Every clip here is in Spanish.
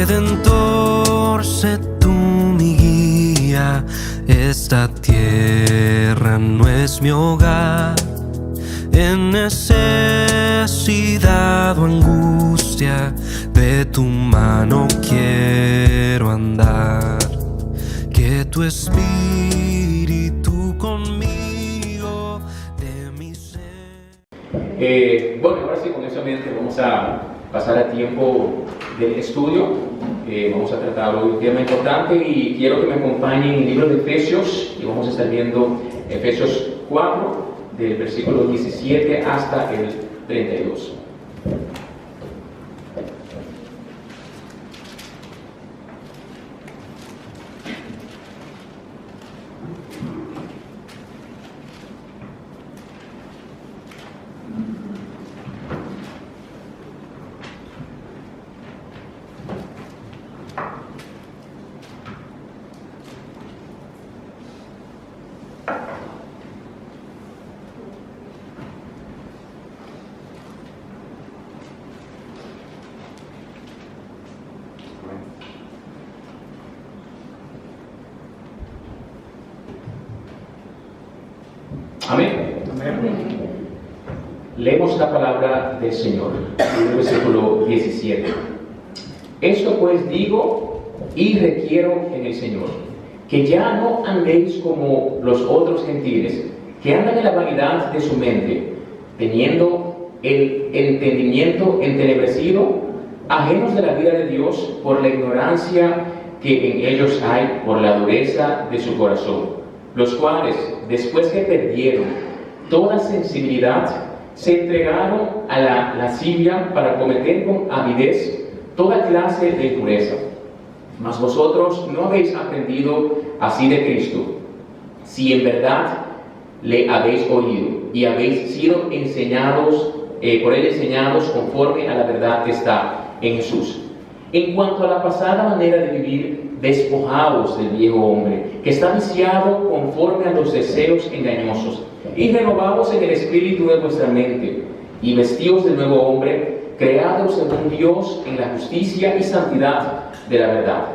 Redentor, sé tú mi guía. Esta tierra no es mi hogar. En necesidad o angustia, de tu mano quiero andar. Que tu espíritu conmigo de mi ser. Bueno, ahora sí, con eso en mente vamos a pasar al tiempo del estudio. Vamos a tratar hoy un tema importante y quiero que me acompañen en el libro de Efesios, y vamos a estar viendo Efesios 4, del versículo 17 hasta el 32. Amén. Leemos la palabra del Señor, en el versículo 17. Esto pues digo y requiero en el Señor, que ya no andéis como los otros gentiles, que andan en la vanidad de su mente, teniendo el entendimiento entenebrecido, ajenos de la vida de Dios por la ignorancia que en ellos hay por la dureza de su corazón, los cuales, después que perdieron toda sensibilidad, se entregaron a la lascivia para cometer con avidez toda clase de impureza. Mas vosotros no habéis aprendido así de Cristo, si en verdad le habéis oído y habéis sido enseñados, por él enseñados conforme a la verdad que está en Jesús. En cuanto a la pasada manera de vivir, despojaos del viejo hombre, que está viciado conforme a los deseos engañosos, y renovaos en el espíritu de vuestra mente, y vestíos del nuevo hombre, creados según Dios en la justicia y santidad de la verdad.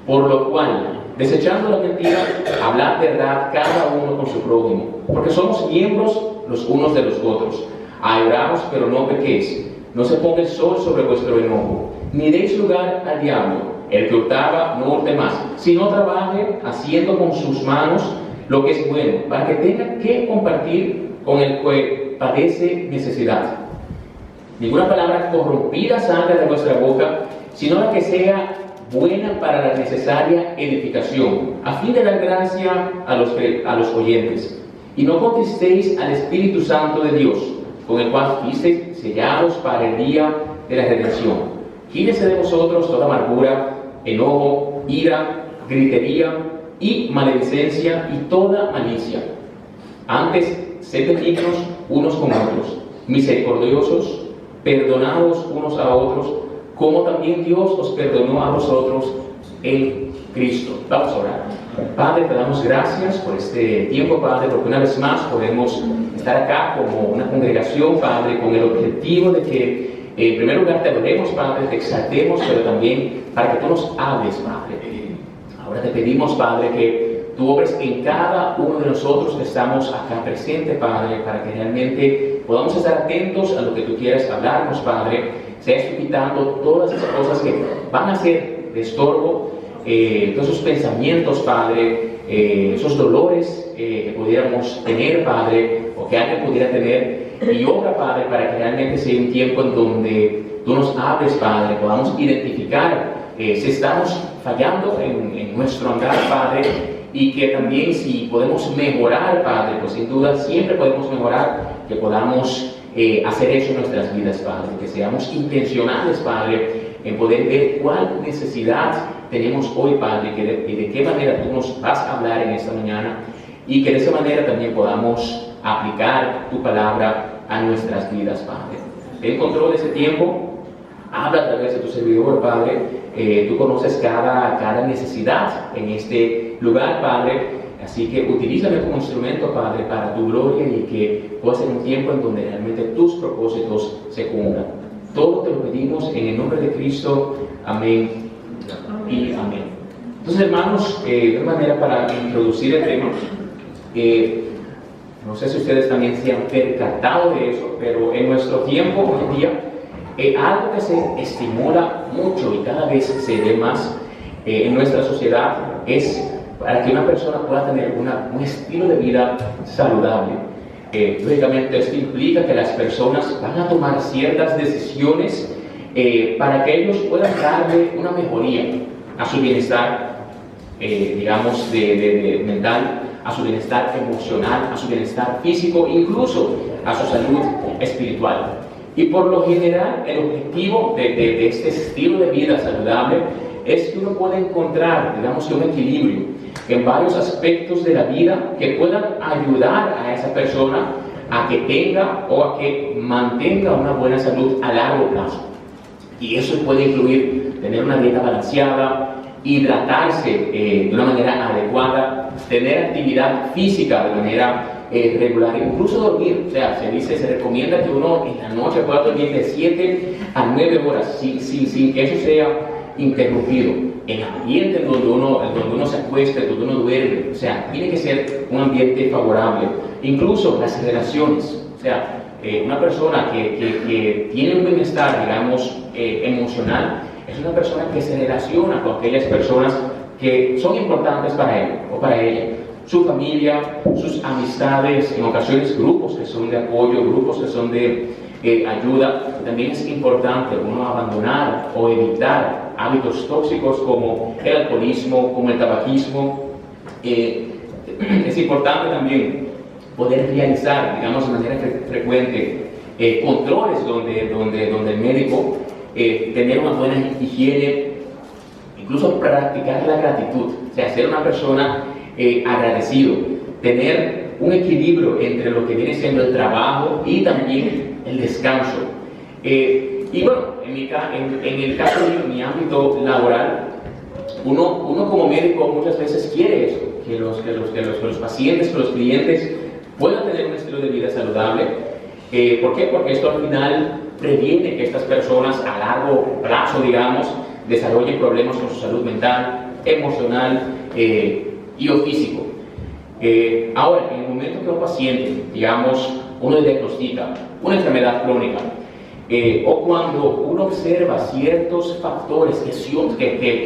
Por lo cual, desechando la mentira, hablad verdad cada uno con su prójimo, porque somos miembros los unos de los otros. Airaos, pero no pequéis, no se ponga el sol sobre vuestro enojo, ni deis lugar al diablo. El que hurtaba no hurte más, sino trabaje haciendo con sus manos lo que es bueno, para que tenga que compartir con el que padece necesidad. Ninguna palabra corrompida salga de vuestra boca, sino la que sea buena para la necesaria edificación, a fin de dar gracia a los oyentes. Y no contristéis al Espíritu Santo de Dios, con el cual fuisteis sellados para el día de la redención. Quítese de vosotros toda amargura, enojo, ira, gritería y maledicencia y toda malicia. Antes, sed benignos unos con otros, misericordiosos, perdonados unos a otros, como también Dios os perdonó a vosotros en Cristo. Vamos a orar. Padre, te damos gracias por este tiempo, Padre, porque una vez más podemos estar acá como una congregación, Padre, con el objetivo de que en primer lugar te adoremos, Padre, te exaltemos, pero también para que tú nos hables, Padre. Ahora te pedimos, Padre, que tú obres en cada uno de nosotros que estamos acá presentes, Padre, para que realmente podamos estar atentos a lo que tú quieras hablarnos, Padre. Seas tú quitando todas esas cosas que van a ser de estorbo, todos esos pensamientos, Padre, esos dolores que pudiéramos tener, Padre, o que alguien pudiera tener. Y obra, Padre, para que realmente sea un tiempo en donde tú nos hables, Padre, podamos identificar si estamos fallando en nuestro andar, Padre, y que también si podemos mejorar, Padre, pues sin duda siempre podemos mejorar, que podamos hacer eso en nuestras vidas, Padre, que seamos intencionales, Padre, en poder ver cuál necesidad tenemos hoy, Padre, y de qué manera tú nos vas a hablar en esta mañana, y que de esa manera también podamos aplicar tu palabra a nuestras vidas, Padre. Ten control de ese tiempo, habla a través de tu servidor, Padre. Tú conoces cada necesidad en este lugar, Padre, así que utilízame como instrumento, Padre, para tu gloria y que pueda ser un tiempo en donde realmente tus propósitos se cumplan. Todo te lo pedimos en el nombre de Cristo. Amén y amén. Entonces, hermanos, de una manera para introducir el tema, no sé si ustedes también se han percatado de eso, pero en nuestro tiempo, hoy en día, algo que se estimula mucho y cada vez se ve más en nuestra sociedad es para que una persona pueda tener un estilo de vida saludable. Lógicamente, esto implica que las personas van a tomar ciertas decisiones para que ellos puedan darle una mejoría a su bienestar, digamos, de mental, a su bienestar emocional, a su bienestar físico, incluso a su salud espiritual. Y por lo general, el objetivo de este estilo de vida saludable es que uno pueda encontrar, digamos, un equilibrio en varios aspectos de la vida que puedan ayudar a esa persona a que tenga o a que mantenga una buena salud a largo plazo. Y eso puede incluir tener una dieta balanceada, hidratarse de una manera adecuada, tener actividad física de manera regular, incluso dormir. O sea, se recomienda que uno en la noche pueda dormir de 7 a 9 horas sin que eso sea interrumpido. El ambiente en donde uno se acuesta, donde uno duerme, o sea, tiene que ser un ambiente favorable. Incluso las relaciones, o sea, una persona que tiene un bienestar, digamos, emocional, es una persona que se relaciona con aquellas personas que son importantes para él o para ella. Su familia, sus amistades, en ocasiones grupos que son de apoyo, grupos que son de ayuda. También es importante uno abandonar o evitar hábitos tóxicos como el alcoholismo, como el tabaquismo. Es importante también poder realizar, digamos, de manera frecuente controles donde el médico tener una buena higiene, incluso practicar la gratitud, o sea, ser una persona agradecido, tener un equilibrio entre lo que viene siendo el trabajo y también el descanso. Y bueno, en el caso de mi ámbito laboral, uno como médico muchas veces quiere eso, que los pacientes, que los clientes puedan tener un estilo de vida saludable. ¿Por qué? Porque esto al final previene que estas personas a largo plazo, digamos, desarrollen problemas con su salud mental, emocional y o físico. Ahora, en el momento que un paciente, digamos, uno diagnostica una enfermedad crónica, o cuando uno observa ciertos factores que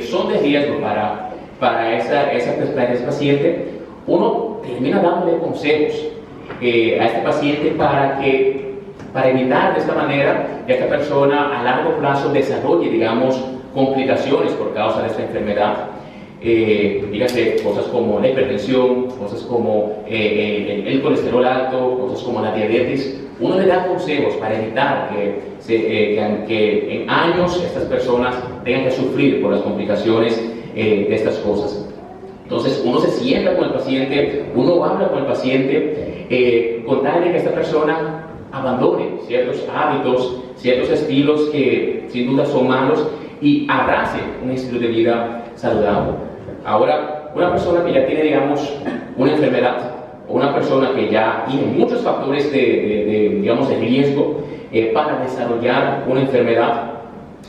son de riesgo para ese paciente, uno termina dándole consejos a este paciente para evitar de esta manera que esta persona a largo plazo desarrolle, digamos, complicaciones por causa de esta enfermedad. Dígase cosas como la hipertensión, cosas como el colesterol alto, cosas como la diabetes. Uno le da consejos para evitar que en años estas personas tengan que sufrir por las complicaciones de estas cosas. Entonces uno se sienta con el paciente, uno habla con el paciente, contarle que esta persona abandone ciertos hábitos, ciertos estilos que sin duda son malos y abrace un estilo de vida saludable. Ahora, una persona que ya tiene, digamos, una enfermedad o una persona que ya tiene muchos factores digamos, de riesgo para desarrollar una enfermedad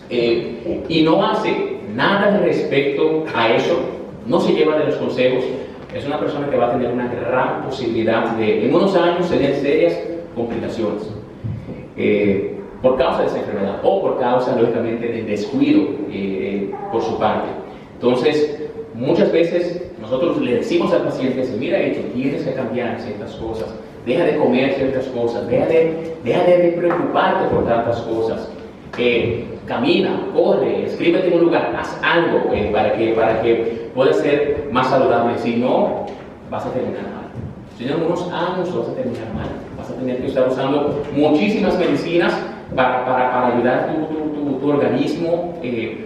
y no hace nada respecto a eso, no se lleva de los consejos, es una persona que va a tener una gran posibilidad de, en unos años, tener serias complicaciones por causa de esa enfermedad o por causa, lógicamente, del descuido por su parte. Entonces, muchas veces nosotros le decimos al paciente, mira, tú tienes que cambiar ciertas cosas, deja de comer ciertas cosas, deja de preocuparte por tantas cosas, camina, corre, escríbete en un lugar, haz algo para que puedas ser más saludable. Si no, vas a terminar mal. Si en algunos años vas a terminar mal, vas a tener que estar usando muchísimas medicinas para ayudar tu organismo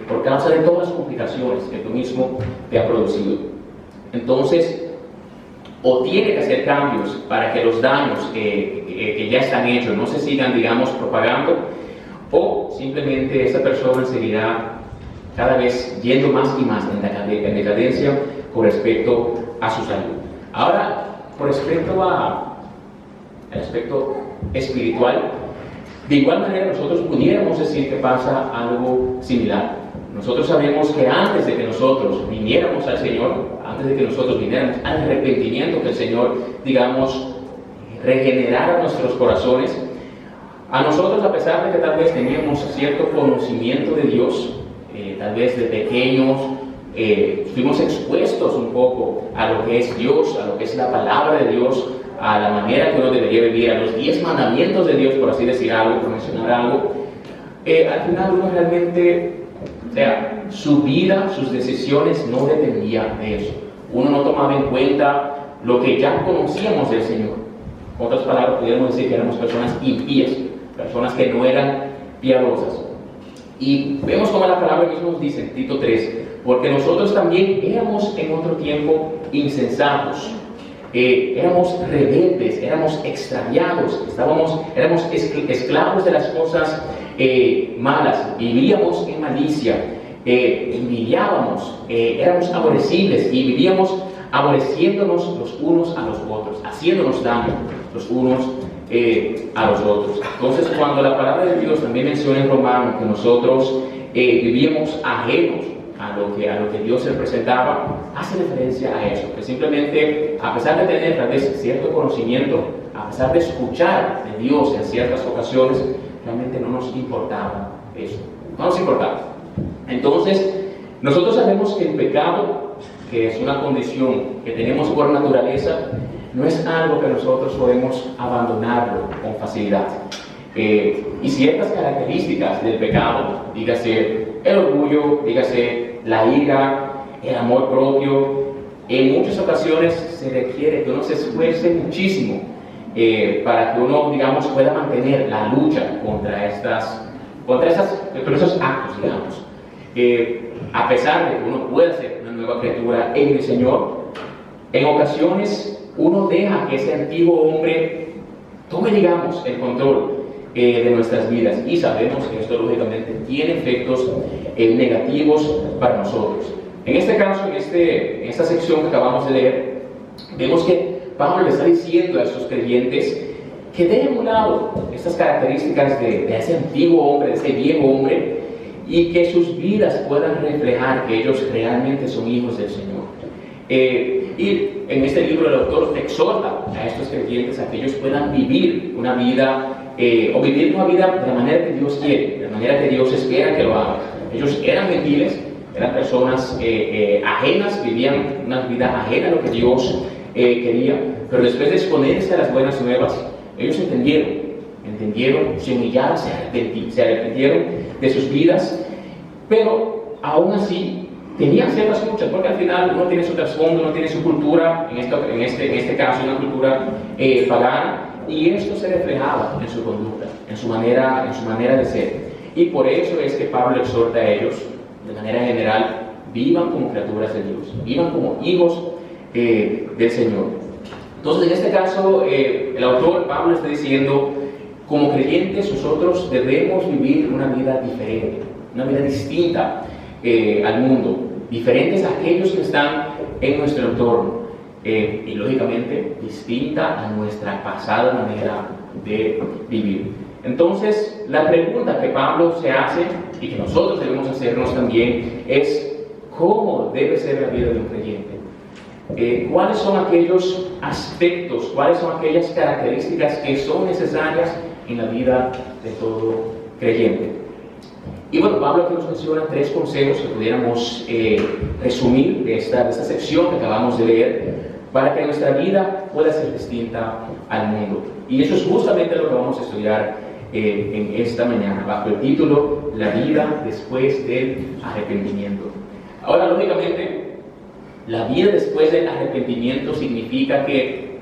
por causa de todas las complicaciones que tú mismo te ha producido. Entonces, o tiene que hacer cambios para que los daños que ya están hechos no se sigan, digamos, propagando, o simplemente esa persona seguirá cada vez yendo más y más en decadencia con respecto a su salud. Ahora, con respecto al aspecto espiritual, de igual manera nosotros pudiéramos decir que pasa algo similar. Nosotros sabemos que antes de que nosotros viniéramos al Señor, antes de que nosotros viniéramos al arrepentimiento, que el Señor, digamos, regenerara nuestros corazones, a nosotros, a pesar de que tal vez teníamos cierto conocimiento de Dios, tal vez de pequeños, fuimos expuestos un poco a lo que es Dios, a lo que es la palabra de Dios, a la manera que uno debería vivir, a los 10 mandamientos de Dios, por así decir algo, por mencionar algo. Al final uno realmente, o sea, su vida, sus decisiones no dependían de eso. Uno no tomaba en cuenta lo que ya conocíamos del Señor. En otras palabras, podríamos decir que éramos personas impías, personas que no eran piadosas. Y vemos como la palabra misma nos dice en Tito 3, porque nosotros también éramos en otro tiempo insensatos, éramos rebeldes, éramos extraviados, éramos esclavos de las cosas malas, vivíamos en malicia, envidiábamos, éramos aborrecibles y vivíamos aborreciéndonos los unos a los otros, haciéndonos daño los unos a los otros. Entonces, cuando la palabra de Dios también menciona en Romanos que nosotros vivíamos ajenos a lo que Dios representaba, hace referencia a eso, que simplemente, a pesar de tener tal vez cierto conocimiento, a pesar de escuchar de Dios en ciertas ocasiones, realmente no nos importaba eso, no nos importaba. Entonces, nosotros sabemos que el pecado, que es una condición que tenemos por naturaleza, no es algo que nosotros podemos abandonarlo con facilidad. Y ciertas características del pecado, dígase el orgullo, dígase la ira, el amor propio, en muchas ocasiones se requiere que uno se esfuerce muchísimo para que uno, digamos, pueda mantener la lucha contra esos actos, digamos. A pesar de que uno pueda ser una nueva criatura en el Señor, en ocasiones uno deja que ese antiguo hombre tome, digamos, el control de nuestras vidas, y sabemos que esto lógicamente tiene efectos negativos para nosotros. En este caso, en esta sección que acabamos de leer, vemos que Pablo le está diciendo a estos creyentes que dejen a un lado estas características de ese antiguo hombre, de ese viejo hombre, y que sus vidas puedan reflejar que ellos realmente son hijos del Señor. Y en este libro el autor exhorta a estos creyentes a que ellos puedan vivir una vida de la manera que Dios quiere, de la manera que Dios espera que lo hagan. Ellos eran gentiles, eran personas ajenas, vivían una vida ajena a lo que Dios quería, pero después de exponerse a las buenas nuevas, ellos entendieron, se humillaron, se arrepintieron de sus vidas, pero aún así tenían ciertas luchas, porque al final uno tiene su trasfondo, uno tiene su cultura, en este caso una cultura pagana, y esto se reflejaba en su conducta, en su manera de ser. Y por eso es que Pablo exhorta a ellos, de manera general, vivan como criaturas de Dios, vivan como hijos del Señor. Entonces, en este caso, el autor Pablo está diciendo, como creyentes nosotros debemos vivir una vida diferente, una vida distinta al mundo, diferentes a aquellos que están en nuestro entorno, y lógicamente distinta a nuestra pasada manera de vivir. Entonces, la pregunta que Pablo se hace y que nosotros debemos hacernos también es: ¿cómo debe ser la vida de un creyente? ¿Cuáles son aquellos aspectos, cuáles son aquellas características que son necesarias en la vida de todo creyente? Y bueno, Pablo aquí nos menciona 3 consejos que pudiéramos resumir de esta sección que acabamos de leer, para que nuestra vida pueda ser distinta al mundo. Y eso es justamente lo que vamos a estudiar en esta mañana, bajo el título La vida después del arrepentimiento. Ahora, lógicamente, la vida después del arrepentimiento significa que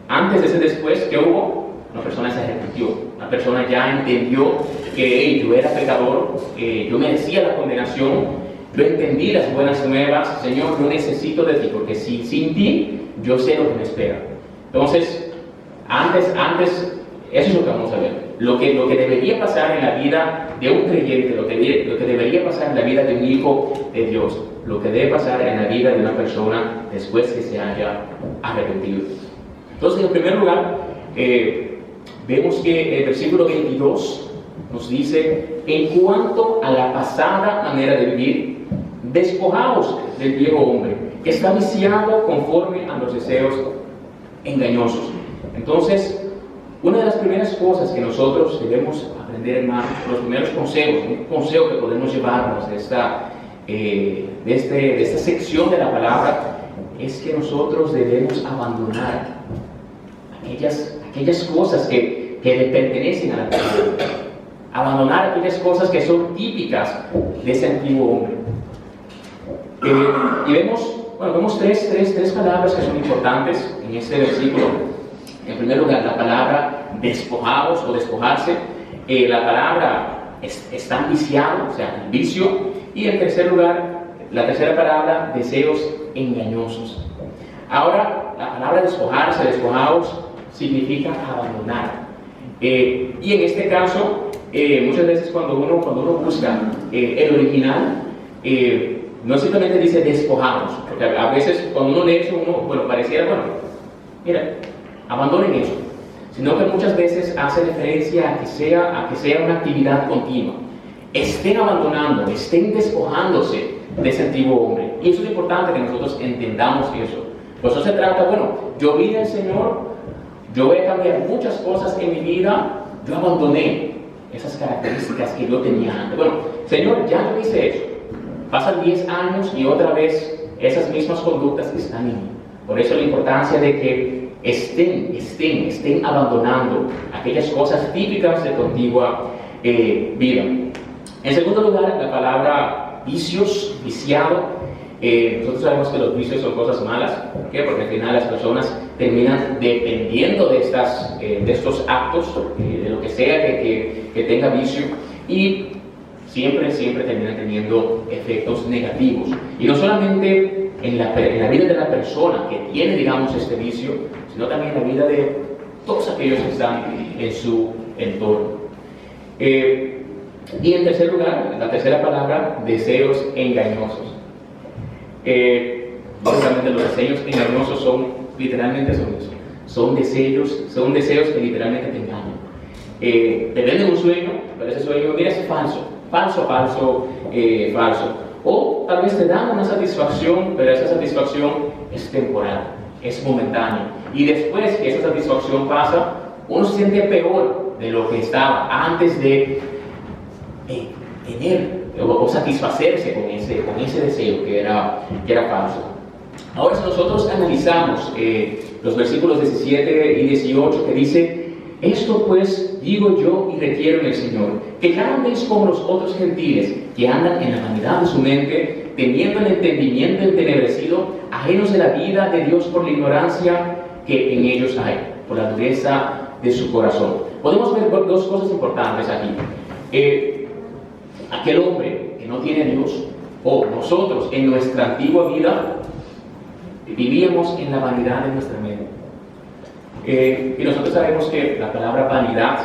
antes de ese después, ¿qué hubo? Una persona se arrepintió, una persona ya entendió que yo era pecador, yo merecía la condenación, yo entendí las buenas nuevas. Señor, yo necesito de ti, porque sin ti yo sé lo que me espera. Entonces, antes, eso es lo que vamos a ver. Lo que debería pasar en la vida de un creyente, lo que debería pasar en la vida de un hijo de Dios, lo que debe pasar en la vida de una persona después que se haya arrepentido. Entonces, en primer lugar, vemos que el versículo 22 nos dice, en cuanto a la pasada manera de vivir, despojaos del viejo hombre, que está viciado conforme a los deseos engañosos. Entonces, una de las primeras cosas que nosotros debemos aprender, hermanos, los primeros consejos, un consejo que podemos llevarnos de esta sección de la palabra, es que nosotros debemos abandonar aquellas cosas que le pertenecen a la tierra, abandonar aquellas cosas que son típicas de ese antiguo hombre. Y vemos tres palabras que son importantes en este versículo. En primer lugar, la palabra despojados o despojarse, la palabra están viciados, o sea, el vicio, y en tercer lugar, la tercera palabra, deseos engañosos. Ahora, la palabra despojarse, despojados, significa abandonar. Y en este caso, muchas veces cuando uno busca el original, no simplemente dice despojados, porque a veces cuando uno lee eso, pareciera, mira, abandonen eso, sino que muchas veces hace referencia a que sea una actividad continua. Estén abandonando, estén despojándose de ese antiguo hombre. Y eso es importante que nosotros entendamos eso. Pues no se trata, yo vine al Señor, yo voy a cambiar muchas cosas en mi vida, yo abandoné esas características que yo tenía antes. Señor, ya yo hice eso. Pasan 10 años y otra vez esas mismas conductas están en mí. Por eso la importancia de que estén abandonando aquellas cosas típicas de tu antigua vida. En segundo lugar, la palabra vicios, viciado. Nosotros sabemos que los vicios son cosas malas. ¿Por qué? Porque al final las personas terminan dependiendo de estos actos, de lo que sea que tenga vicio, y siempre terminan teniendo efectos negativos. Y no solamente en la vida de la persona que tiene, digamos, este vicio, sino también en la vida de todos aquellos que están en su entorno. Y en tercer lugar, la tercera palabra, deseos engañosos. Básicamente los deseos engañosos son eso. Son deseos que literalmente te engañan. Te venden un sueño, pero ese sueño, mira, es falso. O tal vez te dan una satisfacción, pero esa satisfacción es temporal, es momentánea. Y después que esa satisfacción pasa, uno se siente peor de lo que estaba antes de tener o satisfacerse con ese deseo que era falso. Ahora, si nosotros analizamos los versículos 17 y 18, que dice: esto pues digo yo y requiero en el Señor, que ya no andéis como los otros gentiles, que andan en la vanidad de su mente, teniendo el entendimiento entenebrecido, ajenos de la vida de Dios por la ignorancia que en ellos hay, por la dureza de su corazón. Podemos ver dos cosas importantes aquí. Aquel hombre que no tiene a Dios, o nosotros en nuestra antigua vida, vivíamos en la vanidad de nuestra mente. Y nosotros sabemos que la palabra vanidad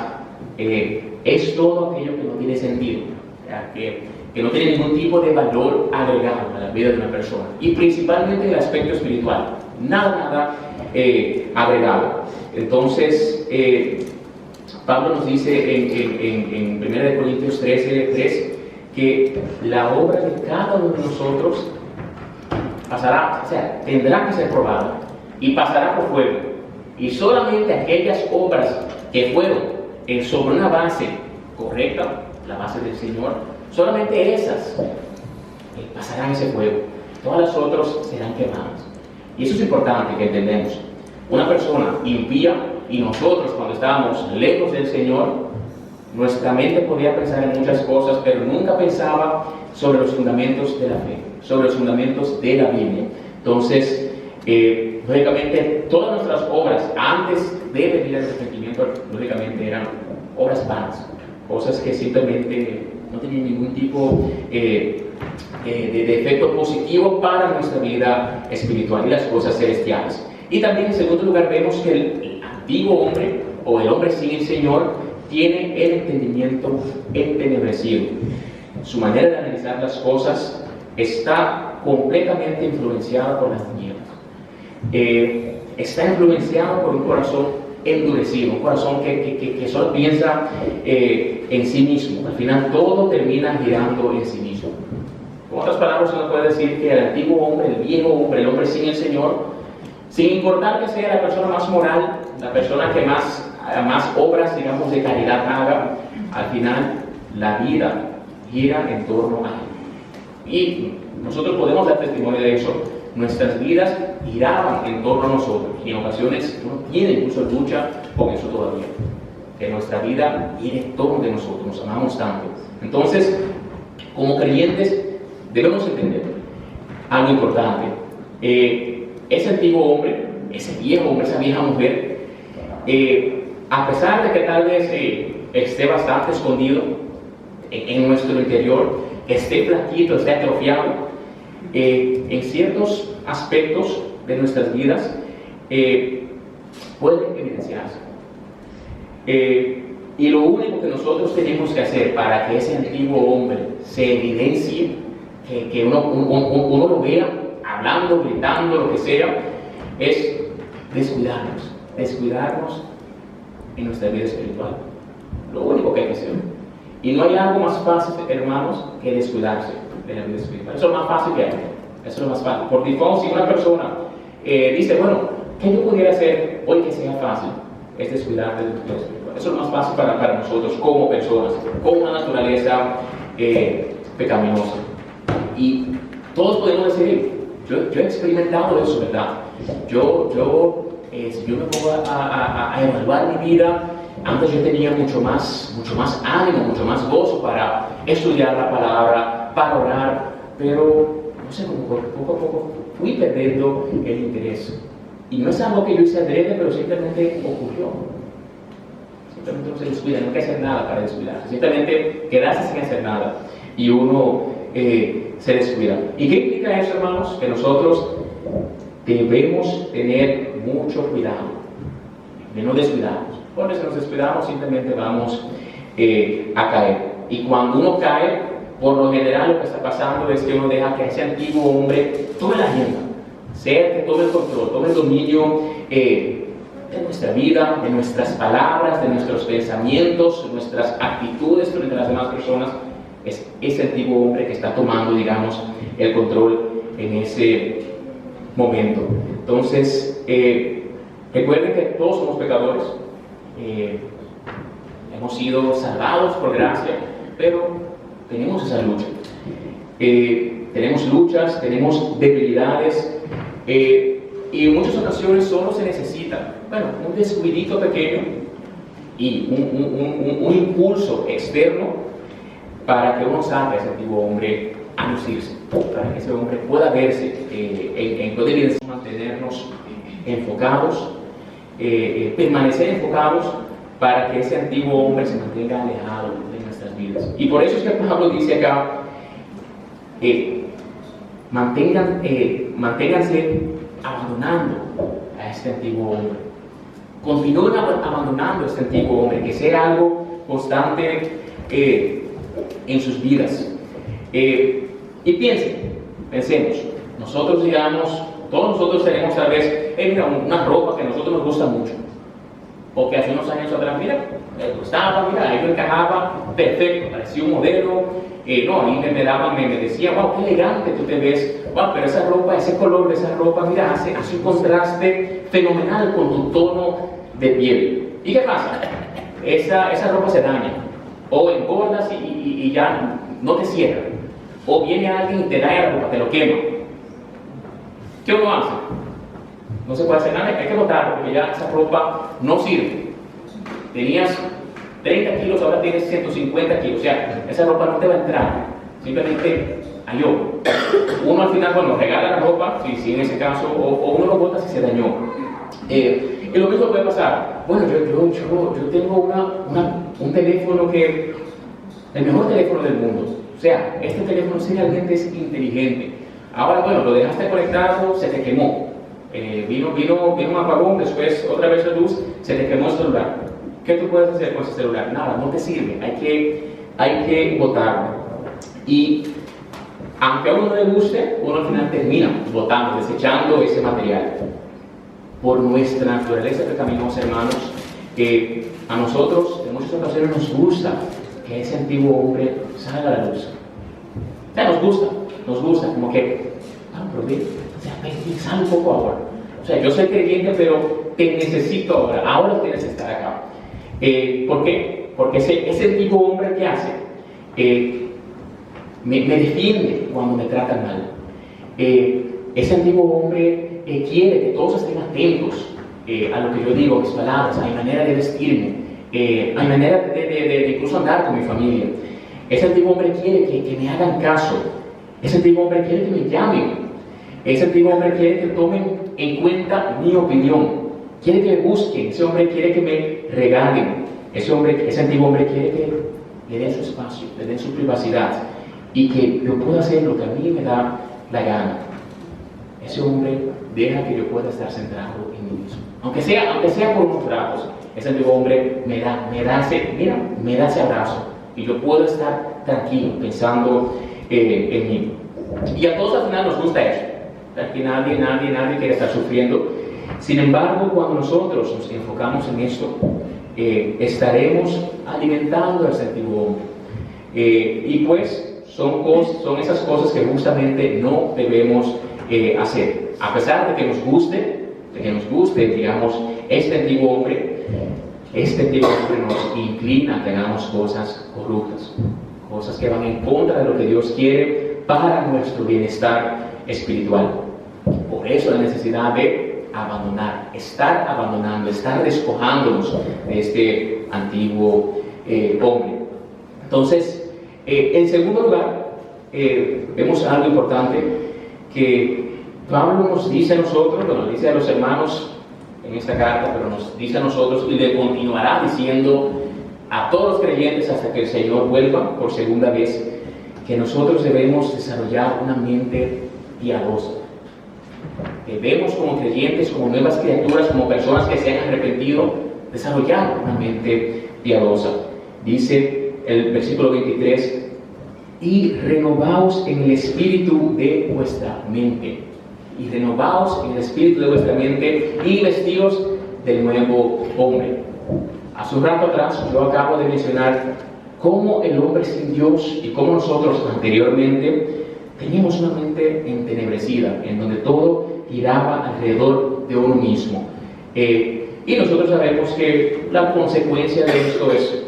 es todo aquello que no tiene sentido, o sea, que no tiene ningún tipo de valor agregado a la vida de una persona, y principalmente en el aspecto espiritual, nada agregado. Entonces, Pablo nos dice en 1 Corintios 13:3 que la obra de cada uno de nosotros pasará, o sea, tendrá que ser probada y pasará por fuego. Y solamente aquellas obras que fueron sobre una base correcta, la base del Señor, solamente esas pasarán ese fuego. Todas las otras serán quemadas. Y eso es importante que entendamos. Una persona impía, y nosotros cuando estábamos lejos del Señor, nuestra mente podía pensar en muchas cosas, pero nunca pensaba sobre los fundamentos de la fe, sobre los fundamentos de la Biblia. Entonces, lógicamente, todas nuestras obras antes de venir al arrepentimiento, lógicamente eran obras vanas, cosas que simplemente no tenían ningún tipo de efecto positivo para nuestra vida espiritual y las cosas celestiales. Y también, en segundo lugar, vemos que el antiguo hombre, o el hombre sin el Señor, tiene el entendimiento entenebrecido. Su manera de analizar las cosas está completamente influenciada por las tinieblas. Está influenciado por un corazón endurecido, un corazón que solo piensa en sí mismo. Al final todo termina girando en sí mismo. Con otras palabras, uno puede decir que el antiguo hombre, el viejo hombre, el hombre sin el Señor, sin importar que sea la persona más moral, la persona que más obras, digamos, de caridad haga, al final la vida gira en torno a él. Y nosotros podemos dar testimonio de eso. Nuestras vidas giraban en torno a nosotros, y en ocasiones uno tiene incluso lucha con eso todavía, que nuestra vida gira en torno de nosotros, nos amamos tanto. Entonces, como creyentes, debemos entender algo importante. Ese antiguo hombre, ese viejo hombre, esa vieja mujer, a pesar de que tal vez esté bastante escondido en nuestro interior, esté flaquito, esté atrofiado, en ciertos aspectos de nuestras vidas pueden evidenciarse. Y lo único que nosotros tenemos que hacer para que ese antiguo hombre se evidencie, que uno lo vea hablando, gritando, lo que sea, es descuidarnos en nuestra vida espiritual. Lo único que hay que hacer. Y no hay algo más fácil, hermanos, que descuidarse de la vida espiritual. Eso es lo más fácil que hay. Eso es lo más fácil. Por default, si una persona dice, bueno, ¿qué yo pudiera hacer hoy que sea fácil? Es descuidar de la vida espiritual. Eso es lo más fácil para nosotros como personas, con una naturaleza pecaminosa. Y todos podemos decir, yo he experimentado eso, ¿verdad? Si yo me pongo a evaluar mi vida, antes yo tenía mucho más ánimo, mucho más gozo para estudiar la palabra, para orar, pero no sé, como poco a poco fui perdiendo el interés. Y no es algo que yo hice adrede, pero simplemente ocurrió. Simplemente uno se descuida, no hay que hacer nada para descuidarse, simplemente quedarse sin hacer nada y uno se descuida. ¿Y qué implica eso, hermanos? Que nosotros debemos tener mucho cuidado de no descuidarnos, porque si nos descuidamos simplemente vamos a caer. Y cuando uno cae, por lo general lo que está pasando es que uno deja que ese antiguo hombre tome la agenda, sea que tome el control, tome el dominio de nuestra vida, de nuestras palabras, de nuestros pensamientos, de nuestras actitudes frente a las demás personas. Es ese antiguo hombre que está tomando, digamos, el control en ese momento. Entonces, recuerden que todos somos pecadores, hemos sido salvados por gracia, pero tenemos esa lucha. Tenemos luchas, tenemos debilidades, y en muchas ocasiones solo se necesita, un descuidito pequeño y un impulso externo para que uno saque a ese antiguo hombre a lucirse, para que ese hombre pueda verse en toda evidencia, mantenernos enfocados, permanecer enfocados para que ese antiguo hombre se mantenga alejado de nuestras vidas. Y por eso es que Pablo dice acá, manténganse abandonando a este antiguo hombre. Continúen abandonando a este antiguo hombre, que sea algo constante en sus vidas. Y pensemos, nosotros digamos, todos nosotros tenemos tal vez una ropa que a nosotros nos gusta mucho, o que hace unos años atrás, mira, me gustaba, mira, ahí yo encajaba perfecto, parecía un modelo, ahí me decía, wow, qué elegante tú te ves, wow, pero esa ropa, ese color de esa ropa, mira, hace un contraste fenomenal con tu tono de piel. ¿Y qué pasa? Esa ropa se daña, o engordas y ya no te cierra, o viene alguien y te daña la ropa, te lo quema. ¿Qué uno hace? No se puede hacer nada, hay que botarlo porque ya esa ropa no sirve. Tenías 30 kilos, ahora tienes 150 kilos, o sea, esa ropa no te va a entrar, simplemente ayó. Uno al final, regala la ropa, si en ese caso, o uno lo bota si se dañó. Y lo mismo puede pasar. Yo tengo un teléfono el mejor teléfono del mundo. O sea, este teléfono sí realmente es inteligente. Ahora, lo dejaste conectado, se te quemó. Vino un apagón, después otra vez la luz, se te quemó el celular. ¿Qué tú puedes hacer con ese celular? Nada, no te sirve. Hay que botarlo. Y aunque a uno no le guste, uno al final termina botando, desechando ese material. Por nuestra naturaleza pecaminosa, hermanos, A nosotros en muchas ocasiones nos gusta que ese antiguo hombre salga a la luz. O sea, nos gusta, como que, pero ve, o sea, sal un poco ahora. O sea, yo soy creyente, pero te necesito ahora tienes que estar acá. ¿Por qué? Porque ese antiguo hombre que hace, me defiende cuando me tratan mal. Ese antiguo hombre quiere que todos estén atentos a lo que yo digo, a mis palabras, a mi manera de vestirme, a mi manera de incluso andar con mi familia. Ese antiguo hombre quiere que me hagan caso. Ese antiguo hombre quiere que me llamen. Ese antiguo hombre quiere que tomen en cuenta mi opinión. Quiere que me busquen. Ese hombre quiere que me regalen. Ese antiguo hombre quiere que le den su espacio, le den su privacidad y que yo pueda hacer lo que a mí me da la gana. Ese hombre deja que yo pueda estar centrado en mí mismo. Aunque sea por unos ratos, ese antiguo hombre me da ese abrazo y yo puedo estar tranquilo pensando en mí. Y a todos al final nos gusta eso. Aquí nadie quiere estar sufriendo. Sin embargo, cuando nosotros nos enfocamos en esto, estaremos alimentando a ese antiguo hombre. Y pues son esas cosas que justamente no debemos hacer. A pesar de que nos guste, digamos, este antiguo hombre nos inclina a que hagamos cosas corruptas, cosas que van en contra de lo que Dios quiere para nuestro bienestar espiritual. Por eso la necesidad de estar despojándonos de este antiguo hombre. Entonces, en segundo lugar, vemos algo importante que Pablo nos dice a nosotros, nos dice a los hermanos en esta carta, pero nos dice a nosotros y le continuará diciendo a todos los creyentes hasta que el Señor vuelva por segunda vez, que nosotros debemos desarrollar una mente piadosa. Debemos como creyentes, como nuevas criaturas, como personas que se han arrepentido, desarrollar una mente piadosa. Dice el versículo 23, y renovaos en el espíritu de vuestra mente. Y renovaos en el espíritu de vuestra mente y vestidos del nuevo hombre. Hace un rato atrás yo acabo de mencionar cómo el hombre sin Dios y cómo nosotros anteriormente teníamos una mente entenebrecida, en donde todo giraba alrededor de uno mismo. Y nosotros sabemos que la consecuencia de esto es,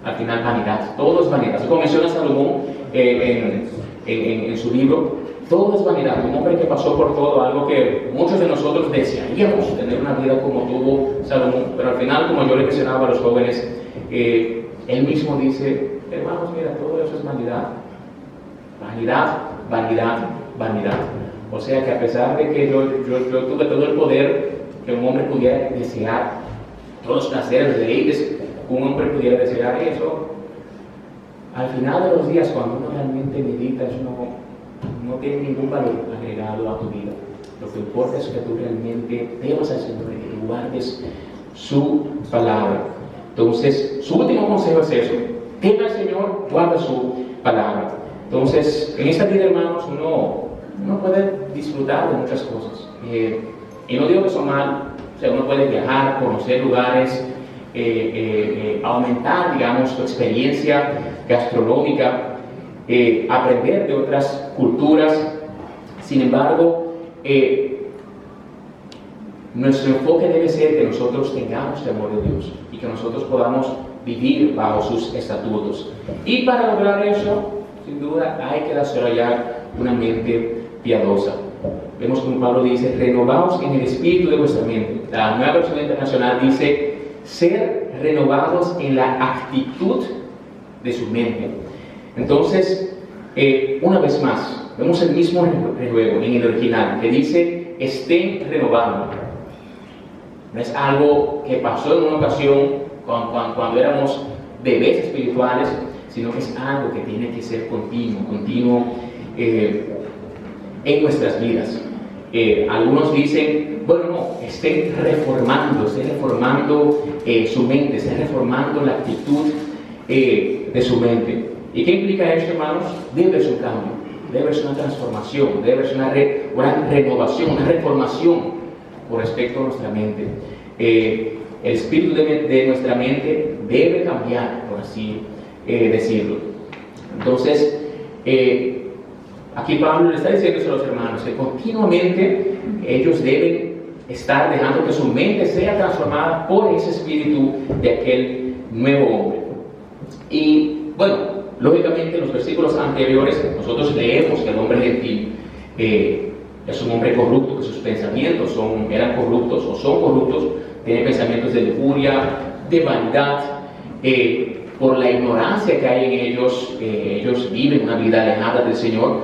al final, vanidad. Todo es vanidad. Como menciona Salomón en su libro, todo es vanidad. Un hombre que pasó por todo, algo que muchos de nosotros desearíamos tener una vida como tuvo Salomón, pero al final, como yo le mencionaba a los jóvenes, él mismo dice, hermanos, mira, todo eso es vanidad. Vanidad, vanidad, vanidad. O sea que a pesar de que yo tuve todo el poder que un hombre pudiera desear, todos los placeres, deleites que un hombre pudiera desear, eso, al final de los días, cuando uno realmente medita, eso no tiene ningún valor agregado a tu vida. Lo que importa es que tú realmente temas al Señor y que guardes su palabra. Entonces, su último consejo es eso: tema al Señor, guarda su palabra. Entonces, en esta vida, hermanos, uno puede disfrutar de muchas cosas. Y no digo que son mal, o sea, uno puede viajar, conocer lugares, aumentar, digamos, su experiencia gastronómica, aprender de otras culturas. Sin embargo, nuestro enfoque debe ser que nosotros tengamos temor de Dios y que nosotros podamos vivir bajo sus estatutos. Y para lograr eso, sin duda, hay que desarrollar una mente piadosa. Vemos como Pablo dice, renovaos en el espíritu de vuestra mente. La Nueva Versión Internacional dice, ser renovados en la actitud de su mente. Entonces, una vez más, vemos el mismo renuevo en el original, que dice, estén renovando. No es algo que pasó en una ocasión cuando éramos bebés espirituales, sino que es algo que tiene que ser continuo en nuestras vidas. Algunos dicen, bueno, no, estén reformando su mente, estén reformando la actitud de su mente. ¿Y qué implica esto, hermanos? Debe ser un cambio, debe ser una transformación, debe ser una renovación, una reformación con respecto a nuestra mente. el espíritu de nuestra mente debe cambiar, por así decirlo. Entonces, aquí Pablo le está diciendo a los hermanos que continuamente ellos deben estar dejando que su mente sea transformada por ese espíritu de aquel nuevo hombre. Y bueno, lógicamente en los versículos anteriores nosotros leemos que el hombre gentil es un hombre corrupto, que sus pensamientos eran corruptos o son corruptos, tiene pensamientos de lujuria, de vanidad, por la ignorancia que hay en ellos, ellos viven una vida alejada del Señor.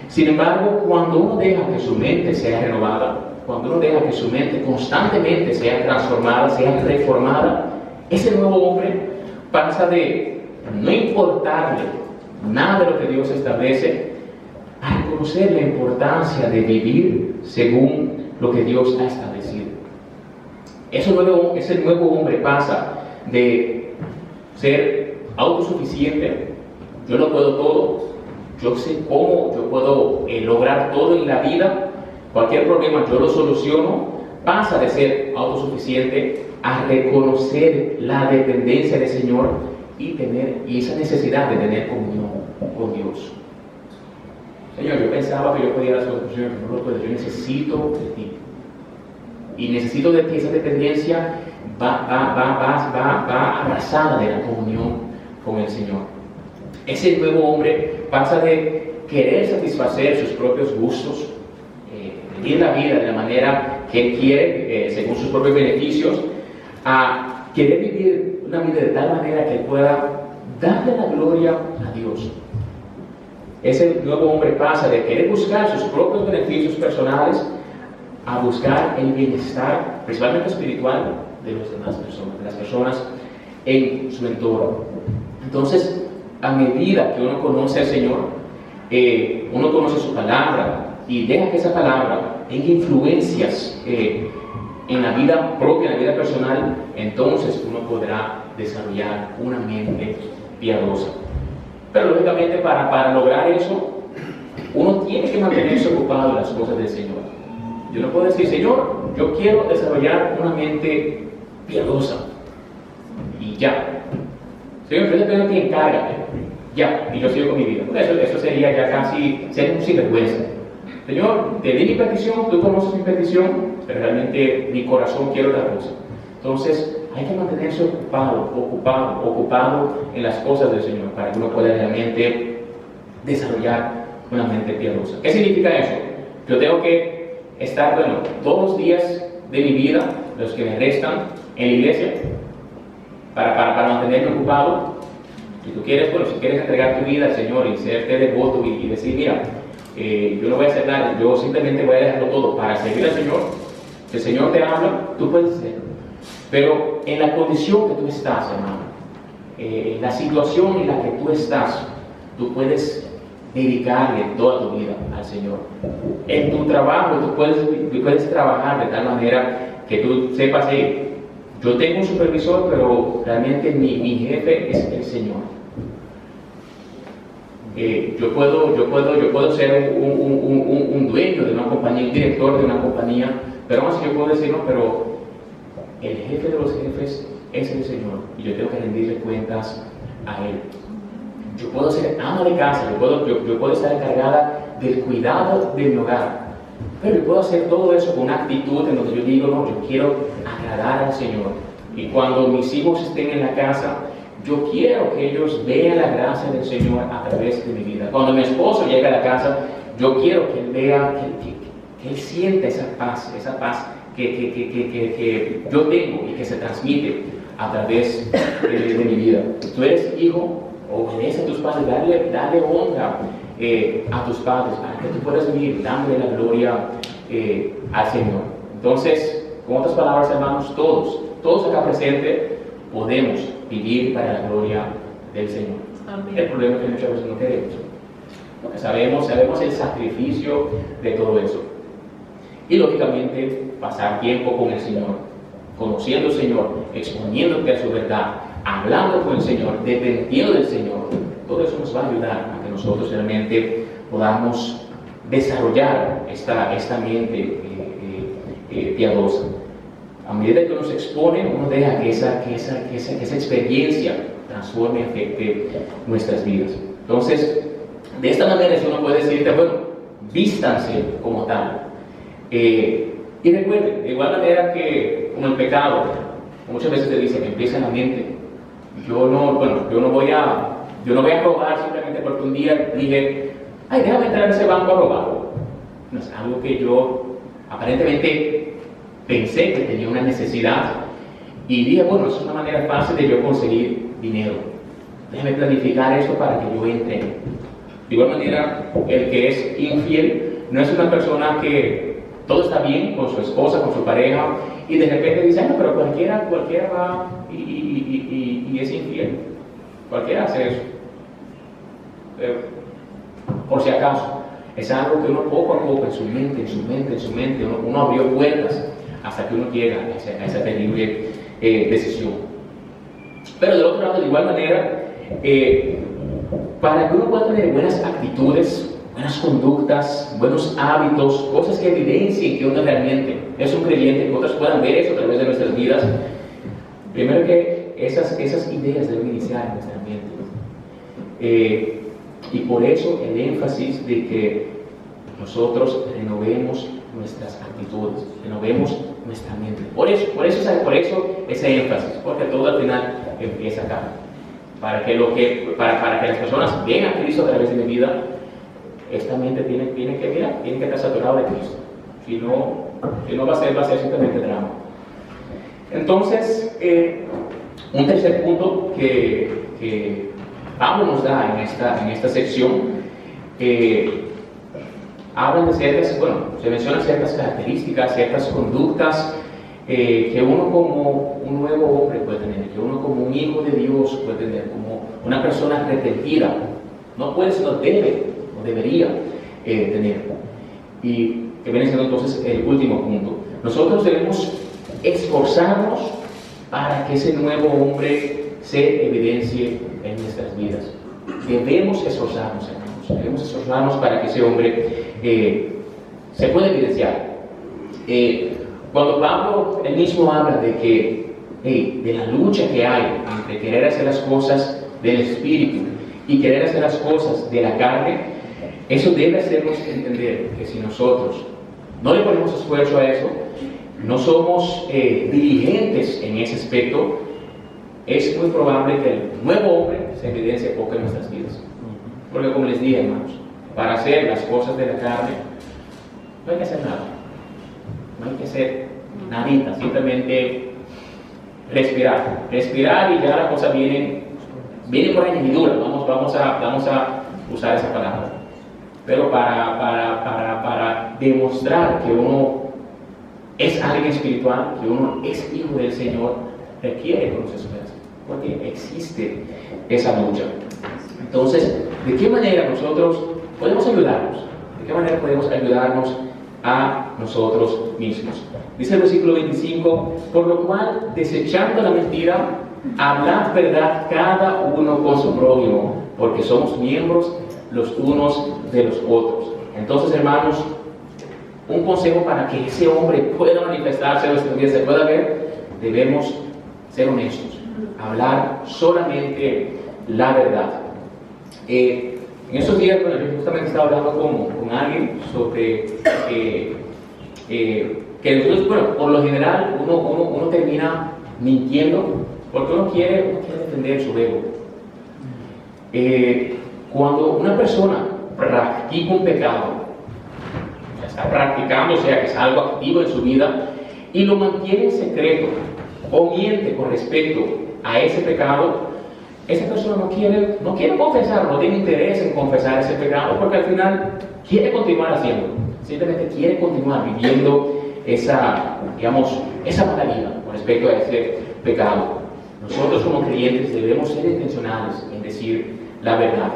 Sin embargo, cuando uno deja que su mente sea renovada, cuando uno deja que su mente constantemente sea transformada, sea reformada, ese nuevo hombre pasa de no importarle nada de lo que Dios establece a reconocer la importancia de vivir según lo que Dios ha establecido. Ese nuevo hombre pasa de ser autosuficiente, yo lo puedo todo, yo sé cómo yo puedo lograr todo en la vida, cualquier problema yo lo soluciono, pasa de ser autosuficiente a reconocer la dependencia del Señor y esa necesidad de tener comunión con Dios. Señor, yo pensaba que yo podía hacer las cosas, Señor, pero no lo puedo, yo necesito de ti. Y necesito de ti, esa dependencia va abrazada de la comunión con el Señor. Ese nuevo hombre pasa de querer satisfacer sus propios gustos, vivir la vida de la manera que él quiere, según sus propios beneficios, a querer vivir una vida de tal manera que él pueda darle la gloria a Dios. Ese nuevo hombre pasa de querer buscar sus propios beneficios personales a buscar el bienestar, principalmente espiritual, de las personas en su entorno. Entonces, a medida que uno conoce al Señor, uno conoce su palabra y deja que esa palabra tenga influencias en la vida propia, en la vida personal, entonces uno podrá desarrollar una mente piadosa. Pero lógicamente para lograr eso, uno tiene que mantenerse ocupado en las cosas del Señor. Yo no puedo decir, Señor, yo quiero desarrollar una mente piadosa y ya. Señor, yo dependo de ti, encárgate, ya, y yo sigo con mi vida. Eso sería ya casi ser un sinvergüenza. Señor, te di mi petición, tú conoces mi petición, pero realmente mi corazón quiere otra cosa. Entonces, hay que mantenerse ocupado en las cosas del Señor para que uno pueda realmente desarrollar una mente piadosa. ¿Qué significa eso? Yo tengo que estar, todos los días de mi vida, los que me restan en la iglesia, para mantenerme ocupado. Si tú quieres, si quieres entregar tu vida al Señor y serte devoto y decir, mira, yo no voy a hacer nada, yo simplemente voy a dejarlo todo para servir al Señor. Si el Señor te habla, tú puedes hacerlo. Pero en la condición que tú estás, hermano, la situación en la que tú estás, tú puedes dedicarle toda tu vida al Señor. En tu trabajo, tú puedes trabajar de tal manera que tú sepas, yo tengo un supervisor, pero realmente mi jefe es el Señor. Yo puedo ser un dueño de una compañía, un director de una compañía, pero aún así yo puedo decir, no, pero el jefe de los jefes es el Señor y yo tengo que rendirle cuentas a Él. Yo puedo ser ama de casa, yo puedo estar encargada del cuidado de mi hogar, pero yo puedo hacer todo eso con una actitud en donde yo digo, no, yo quiero agradar al Señor. Y cuando mis hijos estén en la casa, yo quiero que ellos vean la gracia del Señor a través de mi vida. Cuando mi esposo llega a la casa, yo quiero que él vea, que él sienta esa paz que yo tengo y que se transmite a través de mi vida. Tú eres hijo, obedece a tus padres, dale honra a tus padres para que tú puedas vivir dándole la gloria al Señor. Entonces, con otras palabras, hermanos, todos acá presentes podemos vivir para la gloria del Señor. Amén. El problema es que muchas veces no queremos, porque sabemos el sacrificio de todo eso. Y lógicamente pasar tiempo con el Señor, conociendo al Señor, exponiéndote a su verdad, hablando con el Señor, dependiendo del Señor, todo eso nos va a ayudar a que nosotros realmente podamos desarrollar esta mente piadosa. a medida que uno se expone, uno deja que esa experiencia transforme y afecte nuestras vidas. Entonces, de esta manera uno puede decirte, bueno, vístanse como tal. Y recuerden, de igual manera que con el pecado, muchas veces te dicen que empieza en la mente. Yo no voy a robar simplemente porque un día dije, ay, déjame entrar a ese banco a robarlo. No es algo que yo aparentemente pensé que tenía una necesidad y dije, bueno, eso es una manera fácil de yo conseguir dinero. Déjame planificar esto para que yo entre. De igual manera, el que es infiel no es una persona que todo está bien con su esposa, con su pareja, y de repente dice, no, pero cualquiera va y es infiel. Cualquiera hace eso. Por si acaso, es algo que uno poco a poco en su mente, uno abrió puertas hasta que uno llega a esa terrible decisión. Pero del otro lado, de igual manera, para que uno pueda tener buenas actitudes, buenas conductas, buenos hábitos, cosas que evidencien que uno realmente es un creyente, que otros puedan ver eso a través de nuestras vidas, primero que esas ideas deben iniciar en nuestra mente. Y por eso el énfasis de que nosotros renovemos nuestras actitudes, renovemos nuestra mente. Por eso ese énfasis, porque todo al final empieza acá. Para que las personas vean a Cristo a través de mi vida, esta mente tiene que estar saturada de Cristo. Si no va a ser simplemente drama. Entonces, un tercer punto que Pablo nos da en esta sección, hablan de se mencionan ciertas características, ciertas conductas que uno como un nuevo hombre puede tener, que uno como un hijo de Dios puede tener, como una persona arrepentida, no debería tener. Y que viene siendo entonces el último punto. Nosotros debemos esforzarnos para que ese nuevo hombre se evidencie en nuestras vidas. Debemos esforzarnos, hermanos. Debemos esforzarnos para que ese hombre se pueda evidenciar. Cuando Pablo él mismo habla de la lucha que hay entre querer hacer las cosas del Espíritu y querer hacer las cosas de la carne, eso debe hacernos entender que si nosotros no le ponemos esfuerzo a eso, no somos diligentes en ese aspecto, es muy probable que el nuevo hombre se evidencie poco en nuestras vidas. Porque como les dije, hermanos, para hacer las cosas de la carne, no hay que hacer nada. No hay que hacer nadita, simplemente respirar y ya la cosa viene por añadidura. Vamos a usar esa palabra. Pero para demostrar que uno es alguien espiritual, que uno es hijo del Señor, requiere conocer porque existe esa lucha. Entonces, ¿de qué manera nosotros podemos ayudarnos? ¿De qué manera podemos ayudarnos a nosotros mismos? Dice el versículo 25, por lo cual, desechando la mentira, hablad verdad cada uno con su prójimo, porque somos miembros los unos de los otros. Entonces, hermanos, un consejo para que ese hombre pueda manifestarse en nuestra vida, se pueda ver, debemos ser honestos, hablar solamente la verdad. En estos días, yo justamente estaba hablando con alguien sobre que nosotros, por lo general, uno termina mintiendo porque uno quiere defender su ego. Cuando una persona practica un pecado, está practicando, o sea, que es algo activo en su vida, y lo mantiene en secreto, o miente con respecto a ese pecado, esa persona no quiere confesar, no tiene interés en confesar ese pecado, porque al final quiere continuar haciendo, simplemente quiere continuar viviendo esa mala vida con respecto a ese pecado. Nosotros como creyentes debemos ser intencionales en decir la verdad.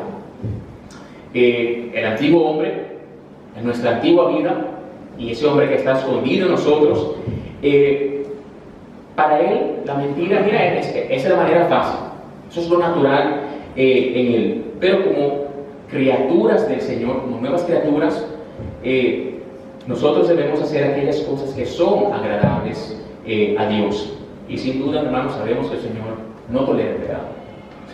El antiguo hombre, en nuestra antigua vida, y ese hombre que está escondido en nosotros, para él la mentira, esa es la manera fácil, eso es lo natural en él. Pero como criaturas del Señor, como nuevas criaturas, nosotros debemos hacer aquellas cosas que son agradables a Dios. Y sin duda, hermanos, sabemos que el Señor no tolera el pecado.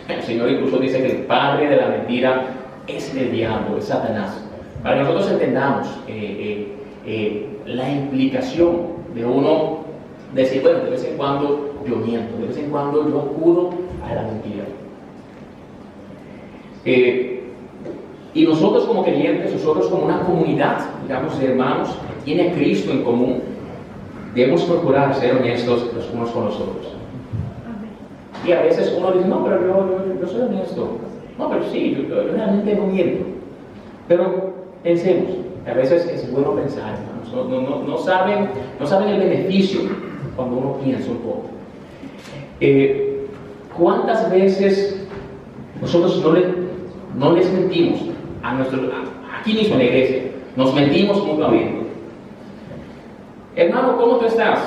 El Señor incluso dice que el padre de la mentira es el diablo, es Satanás. Para que nosotros entendamos la implicación de uno decir, bueno, de vez en cuando yo miento, de vez en cuando yo acudo a la mentira. Y nosotros como creyentes, nosotros como una comunidad, digamos, de hermanos que tiene a Cristo en común, debemos procurar ser honestos los unos con los otros. Y a veces uno dice, no, pero yo soy honesto. No, pero sí, yo realmente no miento. Pero pensemos, a veces es bueno pensar, hermanos, no saben el beneficio cuando uno piensa un poco. ¿Cuántas veces nosotros no les mentimos aquí mismo en la iglesia? Nos mentimos mutuamente. Hermano, ¿cómo tú estás?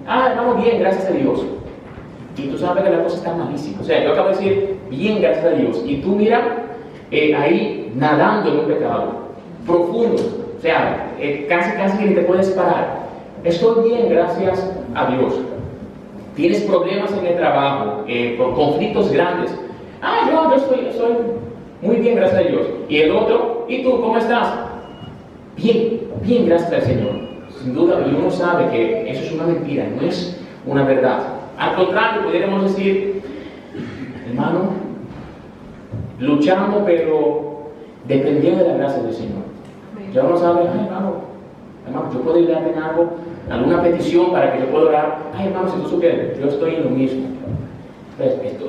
Hermano, bien, gracias a Dios. Y tú sabes que la cosa está malísima. O sea, yo acabo de decir, bien, gracias a Dios. Y tú mira, ahí nadando en un pecado profundo. O sea, casi que ni te puedes parar. Estoy bien, gracias a Dios. Tienes problemas en el trabajo, por conflictos grandes. Yo estoy muy bien, gracias a Dios. Y el otro, ¿y tú cómo estás? Bien, bien, gracias al Señor. Sin duda, y uno sabe que eso es una mentira, no es una verdad. Al contrario, pudiéramos decir, hermano, luchando, pero dependiendo de la gracia del Señor. Ya uno sabe, hermano, yo puedo ayudarte en algo, alguna petición para que yo pueda orar. Hermano, si tú supieras, yo estoy en lo mismo.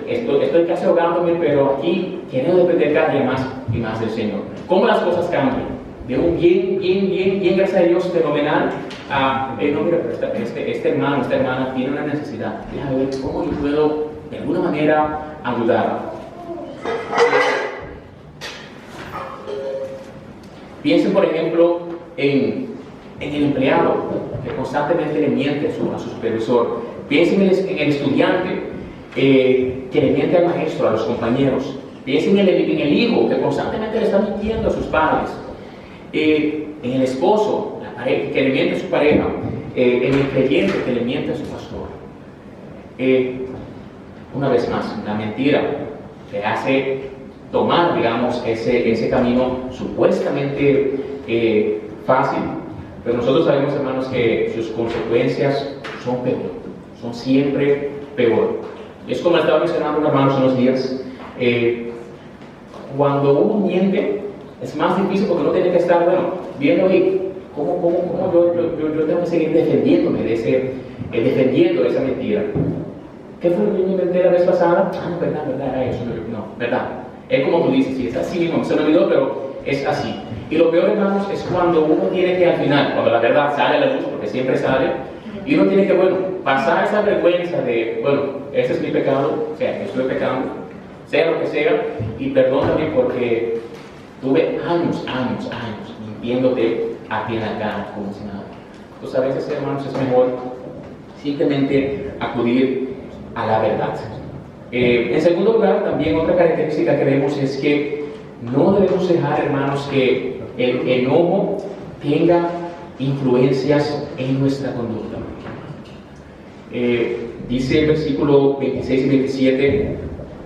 Estoy casi ahogándome, pero aquí quiero depender cada día más y más del Señor. ¿Cómo las cosas cambian? De un bien, gracias a Dios, fenomenal, a, no, mira, pero este hermano, esta hermana tiene una necesidad. Déjame ver cómo yo puedo, de alguna manera, ayudarla. Piensen, por ejemplo, en el empleado que constantemente le miente a su supervisor. Piensen en el estudiante que le miente al maestro, a los compañeros. Piensen en el hijo que constantemente le está mintiendo a sus padres. En el esposo, la pareja, que le miente a su pareja. En el creyente que le miente a su pastor. Una vez más, la mentira te hace tomar, digamos, ese camino supuestamente fácil, pero nosotros sabemos, hermanos, que sus consecuencias son peor, son siempre peor. Es como estaba mencionando un hermano hace unos días, cuando uno miente es más difícil porque uno tiene que estar, viendo ahí cómo yo tengo que seguir defendiéndome defendiendo esa mentira. ¿Qué fue lo que yo inventé la vez pasada? No, verdad, era eso, no, verdad. Es como tú dices, sí, es así mismo, se me olvidó, pero es así. Y lo peor, hermanos, es cuando uno tiene que al final, cuando la verdad sale a la luz, porque siempre sale, y uno tiene que, pasar esa vergüenza de, ese es mi pecado, o sea, que estoy pecando, sea lo que sea, y perdóname porque tuve años mintiéndote a ti en la cara, como si nada. Entonces, a veces, hermanos, es mejor simplemente acudir a la verdad. En segundo lugar, también otra característica que vemos es que no debemos dejar, hermanos, que el enojo tenga influencias en nuestra conducta. Dice el versículo 26 y 27,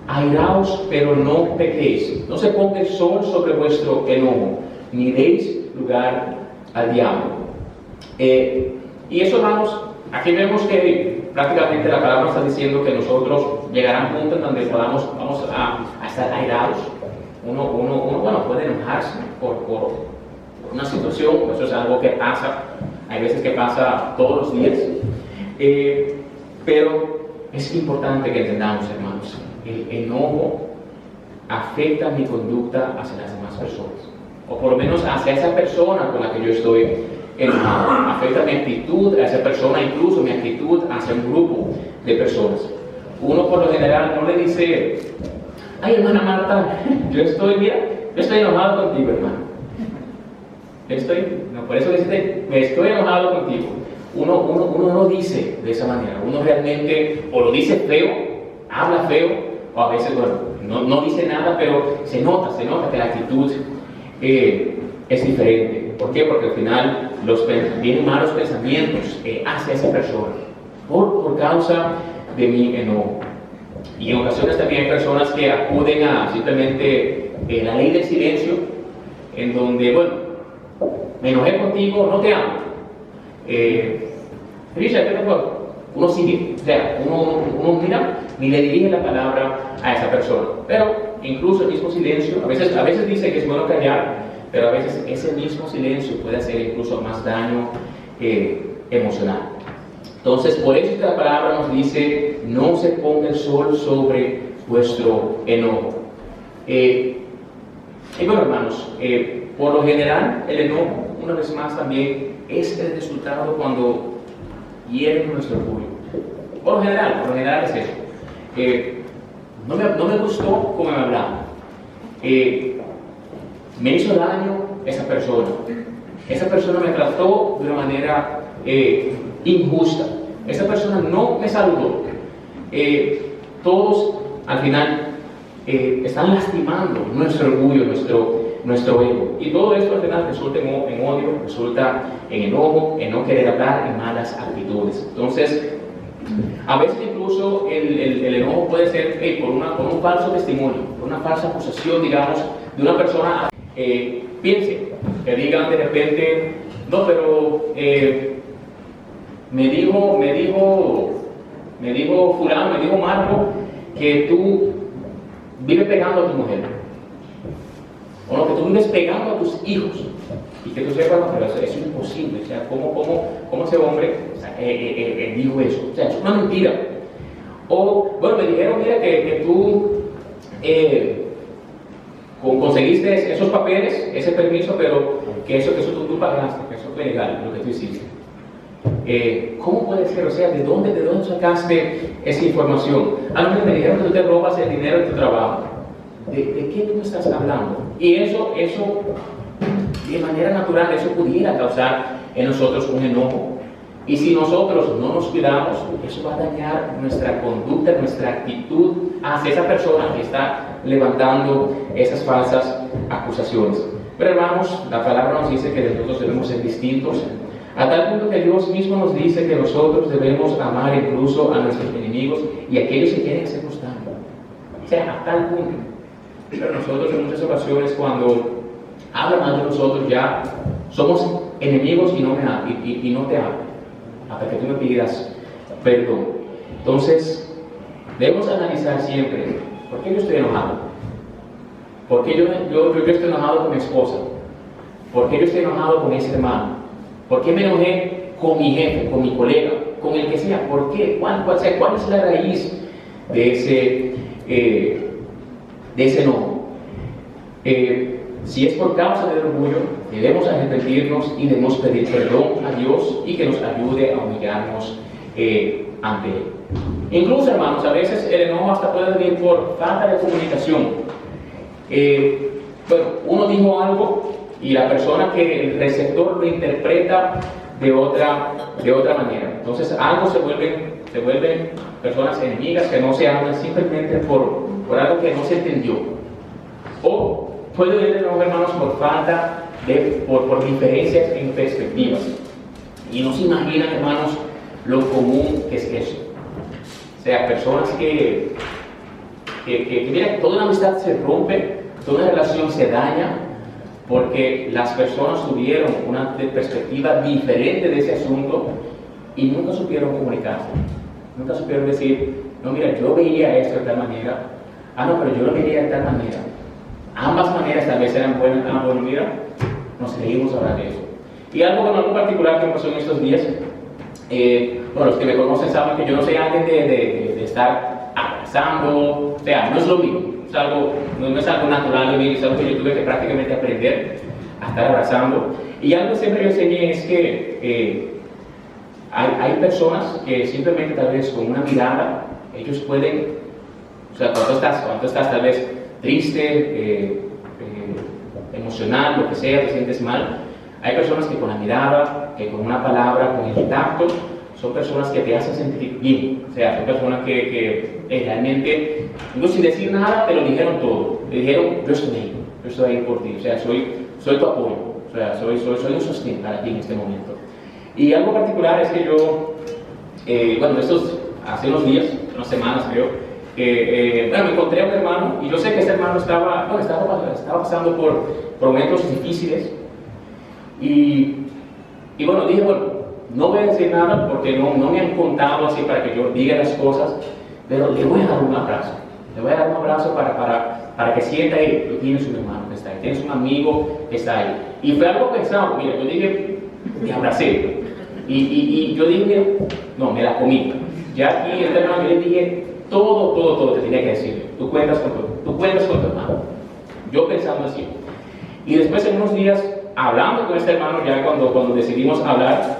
airaos, pero no pequéis, no se ponga el sol sobre vuestro enojo, ni deis lugar al diablo. Y eso, hermanos, aquí vemos que prácticamente la palabra está diciendo que nosotros llegará a un punto en donde vamos a estar airados. Uno puede enojarse por una situación, eso es algo que pasa, hay veces que pasa todos los días, pero es importante que entendamos, hermanos, el enojo afecta mi conducta hacia las demás personas, o por lo menos hacia esa persona con la que yo estoy enojado, afecta mi actitud a esa persona, incluso mi actitud hacia un grupo de personas. Uno por lo general no le dice, hermana Marta, yo estoy enojado contigo, hermano. Por eso dice, me estoy enojado contigo. Uno no dice de esa manera, uno realmente o lo dice feo, habla feo, o a veces, no dice nada, pero se nota que la actitud es diferente. ¿Por qué? Porque al final vienen malos pensamientos hacia esa persona por causa de mi enojo. Y en ocasiones también hay personas que acuden a simplemente la ley del silencio, en donde, bueno, me enojé contigo, no te amo. Richard, ¿qué te puedo? Uno sigue, o sea, uno mira ni le dirige la palabra a esa persona. Pero incluso el mismo silencio, a veces dice que es bueno callar, pero a veces ese mismo silencio puede hacer incluso más daño emocional. Entonces, por eso esta palabra nos dice, no se ponga el sol sobre vuestro enojo. Y bueno, hermanos, por lo general, el enojo, una vez más también, es el resultado cuando hieren nuestro orgullo. Por lo general es eso. No me gustó cómo me hablaron. Me hizo daño esa persona. Esa persona me trató de una manera injusta. Esa persona no me saludó. Todos al final están lastimando nuestro orgullo, nuestro ego. Y todo esto al final resulta en odio, resulta en enojo, en no querer hablar, en malas actitudes. Entonces, a veces incluso el enojo puede ser por un falso testimonio, por una falsa acusación, digamos, de una persona. Piense, que digan de repente, no, pero me dijo fulano, me dijo Marco, que tú vives pegando a tu mujer, o no, que tú vives pegando a tus hijos, y que tú sepas, no, pero eso es imposible, o sea, ¿cómo ese hombre dijo eso? O sea, es una mentira. O, bueno, me dijeron, mira, que tú conseguiste esos papeles, ese permiso, pero que eso tú pagaste, que eso fue legal, lo que tú hiciste. ¿Cómo puede ser? O sea, ¿de dónde sacaste esa información? A lo mejor me dijeron que tú te robas el dinero de tu trabajo. ¿De qué tú me estás hablando? Y eso, de manera natural, eso pudiera causar en nosotros un enojo. Y si nosotros no nos cuidamos, eso va a dañar nuestra conducta, nuestra actitud hacia esa persona que está levantando esas falsas acusaciones. Pero hermanos, la palabra nos dice que nosotros debemos ser distintos, a tal punto que Dios mismo nos dice que nosotros debemos amar incluso a nuestros enemigos y a aquellos que quieren hacernos daño. O sea, a tal punto. Pero nosotros en muchas ocasiones, cuando hablan mal de nosotros, ya somos enemigos y no te amo, hasta que tú me pidas perdón. Entonces, debemos analizar siempre, ¿por qué yo estoy enojado? ¿Por qué yo estoy enojado con mi esposa? ¿Por qué yo estoy enojado con ese hermano? ¿Por qué me enojé con mi jefe, con mi colega, con el que sea? ¿Por qué? ¿Cuál es la raíz de ese enojo? Si es por causa del orgullo, debemos arrepentirnos y debemos pedir perdón a Dios y que nos ayude a humillarnos ante Él. Incluso, hermanos, a veces el enojo hasta puede venir por falta de comunicación. Bueno, uno dijo algo y la persona que el receptor lo interpreta de otra manera. Entonces, algo se vuelven personas enemigas que no se hablan simplemente por algo que no se entendió. O puede venir, hermanos, por falta por diferencias en perspectivas. Y no se imaginan, hermanos, lo común que es eso. O sea, personas que mira, toda una amistad se rompe, toda una relación se daña, porque las personas tuvieron una perspectiva diferente de ese asunto y nunca supieron comunicarse. Nunca supieron decir, no, mira, yo veía esto de tal manera, no, pero yo lo veía de tal manera. Ambas maneras tal vez eran buenas, bueno, mira, nos reímos ahora de eso. Y algo particular que pasó en estos días, bueno, los que me conocen saben que yo no soy alguien de estar abrazando, o sea, no es lo mismo. No es algo natural de mí, es algo que yo tuve que prácticamente aprender a estar abrazando. Y algo que siempre yo enseñé es que hay personas que simplemente tal vez con una mirada, ellos pueden, o sea, cuando estás tal vez triste, emocional, lo que sea, te sientes mal, hay personas que con la mirada, que con una palabra, con el tacto, son personas que te hacen sentir bien. O sea, son personas que realmente, no sin decir nada, te lo dijeron todo. Te dijeron, yo estoy ahí por ti. O sea, soy tu apoyo. O sea, soy un sostén para ti en este momento. Y algo particular es que yo, hace unos días, unas semanas creo, me encontré a un hermano y yo sé que ese hermano estaba pasando por momentos difíciles y bueno, dije, no voy a decir nada porque no me han contado así para que yo diga las cosas, pero le voy a dar un abrazo. Le voy a dar un abrazo para que sienta ahí, tú tienes un hermano que está ahí, tienes un amigo que está ahí. Y fue algo pensado, mira, yo dije, te abracé. Y yo dije, mira, no, me la comí. Ya aquí, este hermano, yo le dije todo que tenía que decirle. Tú cuentas con tu hermano. Yo pensando así. Y después, en unos días, hablando con este hermano, ya cuando decidimos hablar,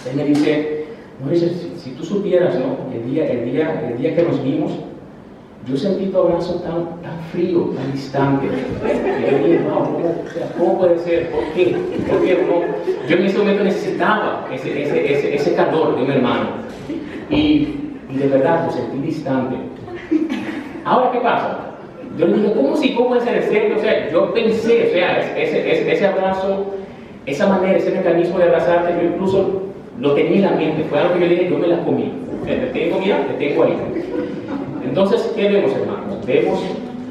él me dice, Mauricio, si tú supieras, ¿no? El día que nos vimos, yo sentí tu abrazo tan frío, tan distante. Y yo dije, ¿cómo puede ser? ¿Por qué? Yo en ese momento necesitaba ese calor de un hermano. Y de verdad lo sentí distante. Ahora, ¿qué pasa? Yo le dije, ¿cómo puede ser serio? O sea, yo pensé, ese abrazo, esa manera, ese mecanismo de abrazarte, yo incluso lo tenía en la mente. Fue algo que yo dije, yo me la comí. Te tengo ahí. Entonces, ¿qué vemos, hermanos? Vemos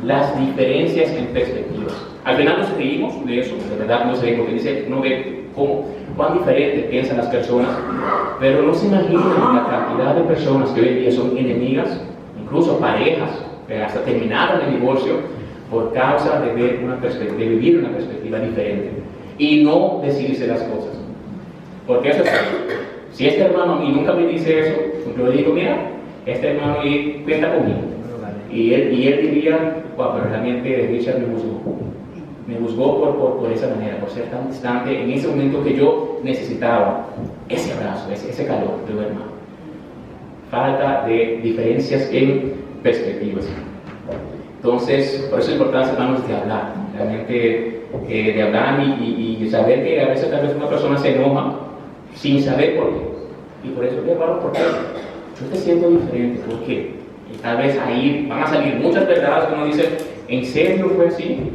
las diferencias en perspectivas. Al final nos reímos de eso, de verdad nos reímos, porque dice, uno ve cuán diferente piensan las personas, pero no se imaginan la cantidad de personas que hoy en día son enemigas, incluso parejas, que hasta terminaron el divorcio por causa de vivir una perspectiva diferente y no decirse las cosas. Porque eso es así. Si este hermano a mí nunca me dice eso, yo le digo, mira, este hermano y cuenta conmigo. Y él diría, pero realmente Richard me juzgó por esa manera, por ser tan distante en ese momento que yo necesitaba ese abrazo, ese calor de un hermano. Falta de diferencias en perspectivas. Entonces, por eso es importante, hermanos, de hablar, realmente de hablar y saber que a veces tal vez una persona se enoja sin saber por qué. Y por eso, hermano, ¿por qué? Yo te siento diferente, ¿por qué? Y tal vez ahí van a salir muchas verdades que uno dice, ¿en serio fue así?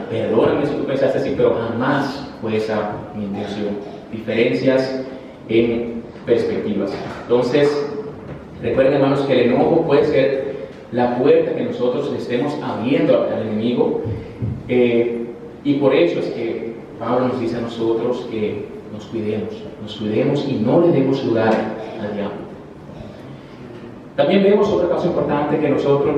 Perdóname si tú pensaste así, pero jamás fue esa mi intención. Diferencias en perspectivas. Entonces, recuerden, hermanos, que el enojo puede ser la puerta que nosotros le estemos abriendo al enemigo. Y por eso es que Pablo nos dice a nosotros que nos cuidemos y no le demos lugar al diablo. También vemos otra cosa importante que nosotros,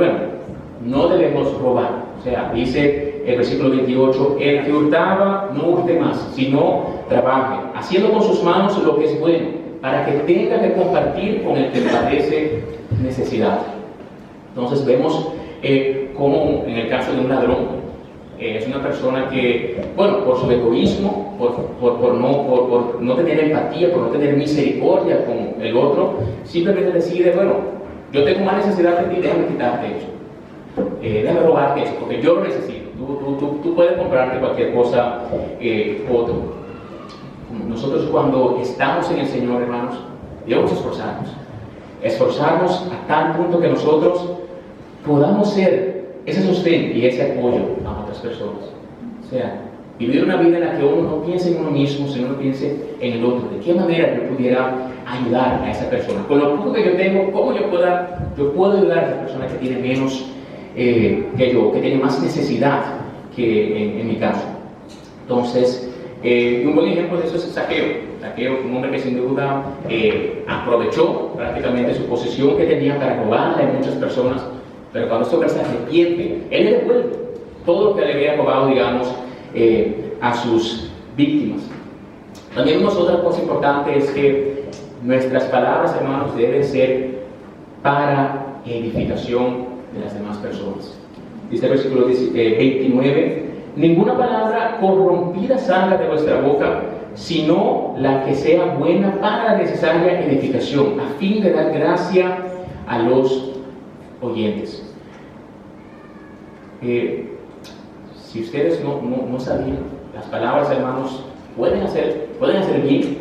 no debemos robar. O sea, dice el versículo 28, el que hurtaba no hurte más, sino trabaje, haciendo con sus manos lo que es bueno, para que tenga que compartir con el que padece necesidad. Entonces vemos cómo en el caso de un ladrón, es una persona que, por su egoísmo, por no tener empatía, por no tener misericordia con el otro, simplemente decide, yo tengo más necesidad de ti, déjame quitarte eso, déjame robarte eso, porque yo lo necesito. Tú puedes comprarte cualquier cosa otro. Nosotros cuando estamos en el Señor, hermanos, debemos esforzarnos a tal punto que nosotros podamos ser ese sostén y ese apoyo a otras personas. O sea, vivir una vida en la que uno no piense en uno mismo, sino uno piense en el otro. ¿De qué manera yo pudiera ayudar a esa persona? Con lo poco que yo tengo, ¿cómo yo puedo ayudar a esa persona que tiene menos que yo, que tiene más necesidad que en mi caso? Entonces, un buen ejemplo de eso es Zaqueo, un hombre que sin duda aprovechó prácticamente su posición que tenía para robarle a muchas personas, pero cuando este hombre se arrepiente, él le devuelve todo lo que le había robado, digamos, a sus víctimas. También vemos otra cosa importante, es que nuestras palabras, hermanos, deben ser para edificación de las demás personas. Dice el versículo 29, ninguna palabra corrompida salga de vuestra boca, sino la que sea buena para la necesaria edificación, a fin de dar gracia a los oyentes. Si ustedes no sabían, las palabras, hermanos, pueden hacer bien,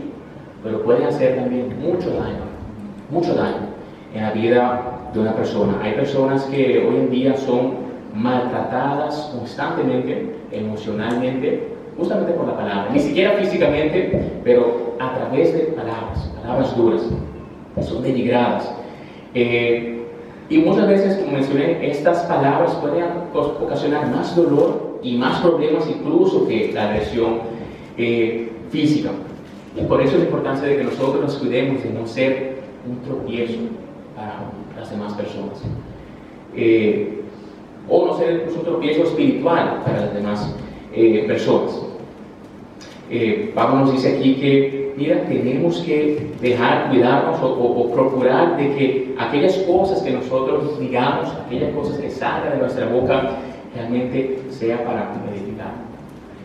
pero pueden hacer también mucho daño en la vida de una persona. Hay personas que hoy en día son maltratadas constantemente, emocionalmente, justamente por la palabra, ni siquiera físicamente, pero a través de palabras duras, que son denigradas. Y muchas veces, como mencioné, estas palabras pueden ocasionar más dolor y más problemas incluso que la agresión física. Y por eso la importancia de que nosotros nos cuidemos de no ser un tropiezo para las demás personas. O no ser incluso un tropiezo espiritual para las demás personas. Pablo nos dice aquí que, mira, tenemos que cuidarnos o procurar de que aquellas cosas que nosotros digamos, aquellas cosas que salgan de nuestra boca, realmente sea para edificar.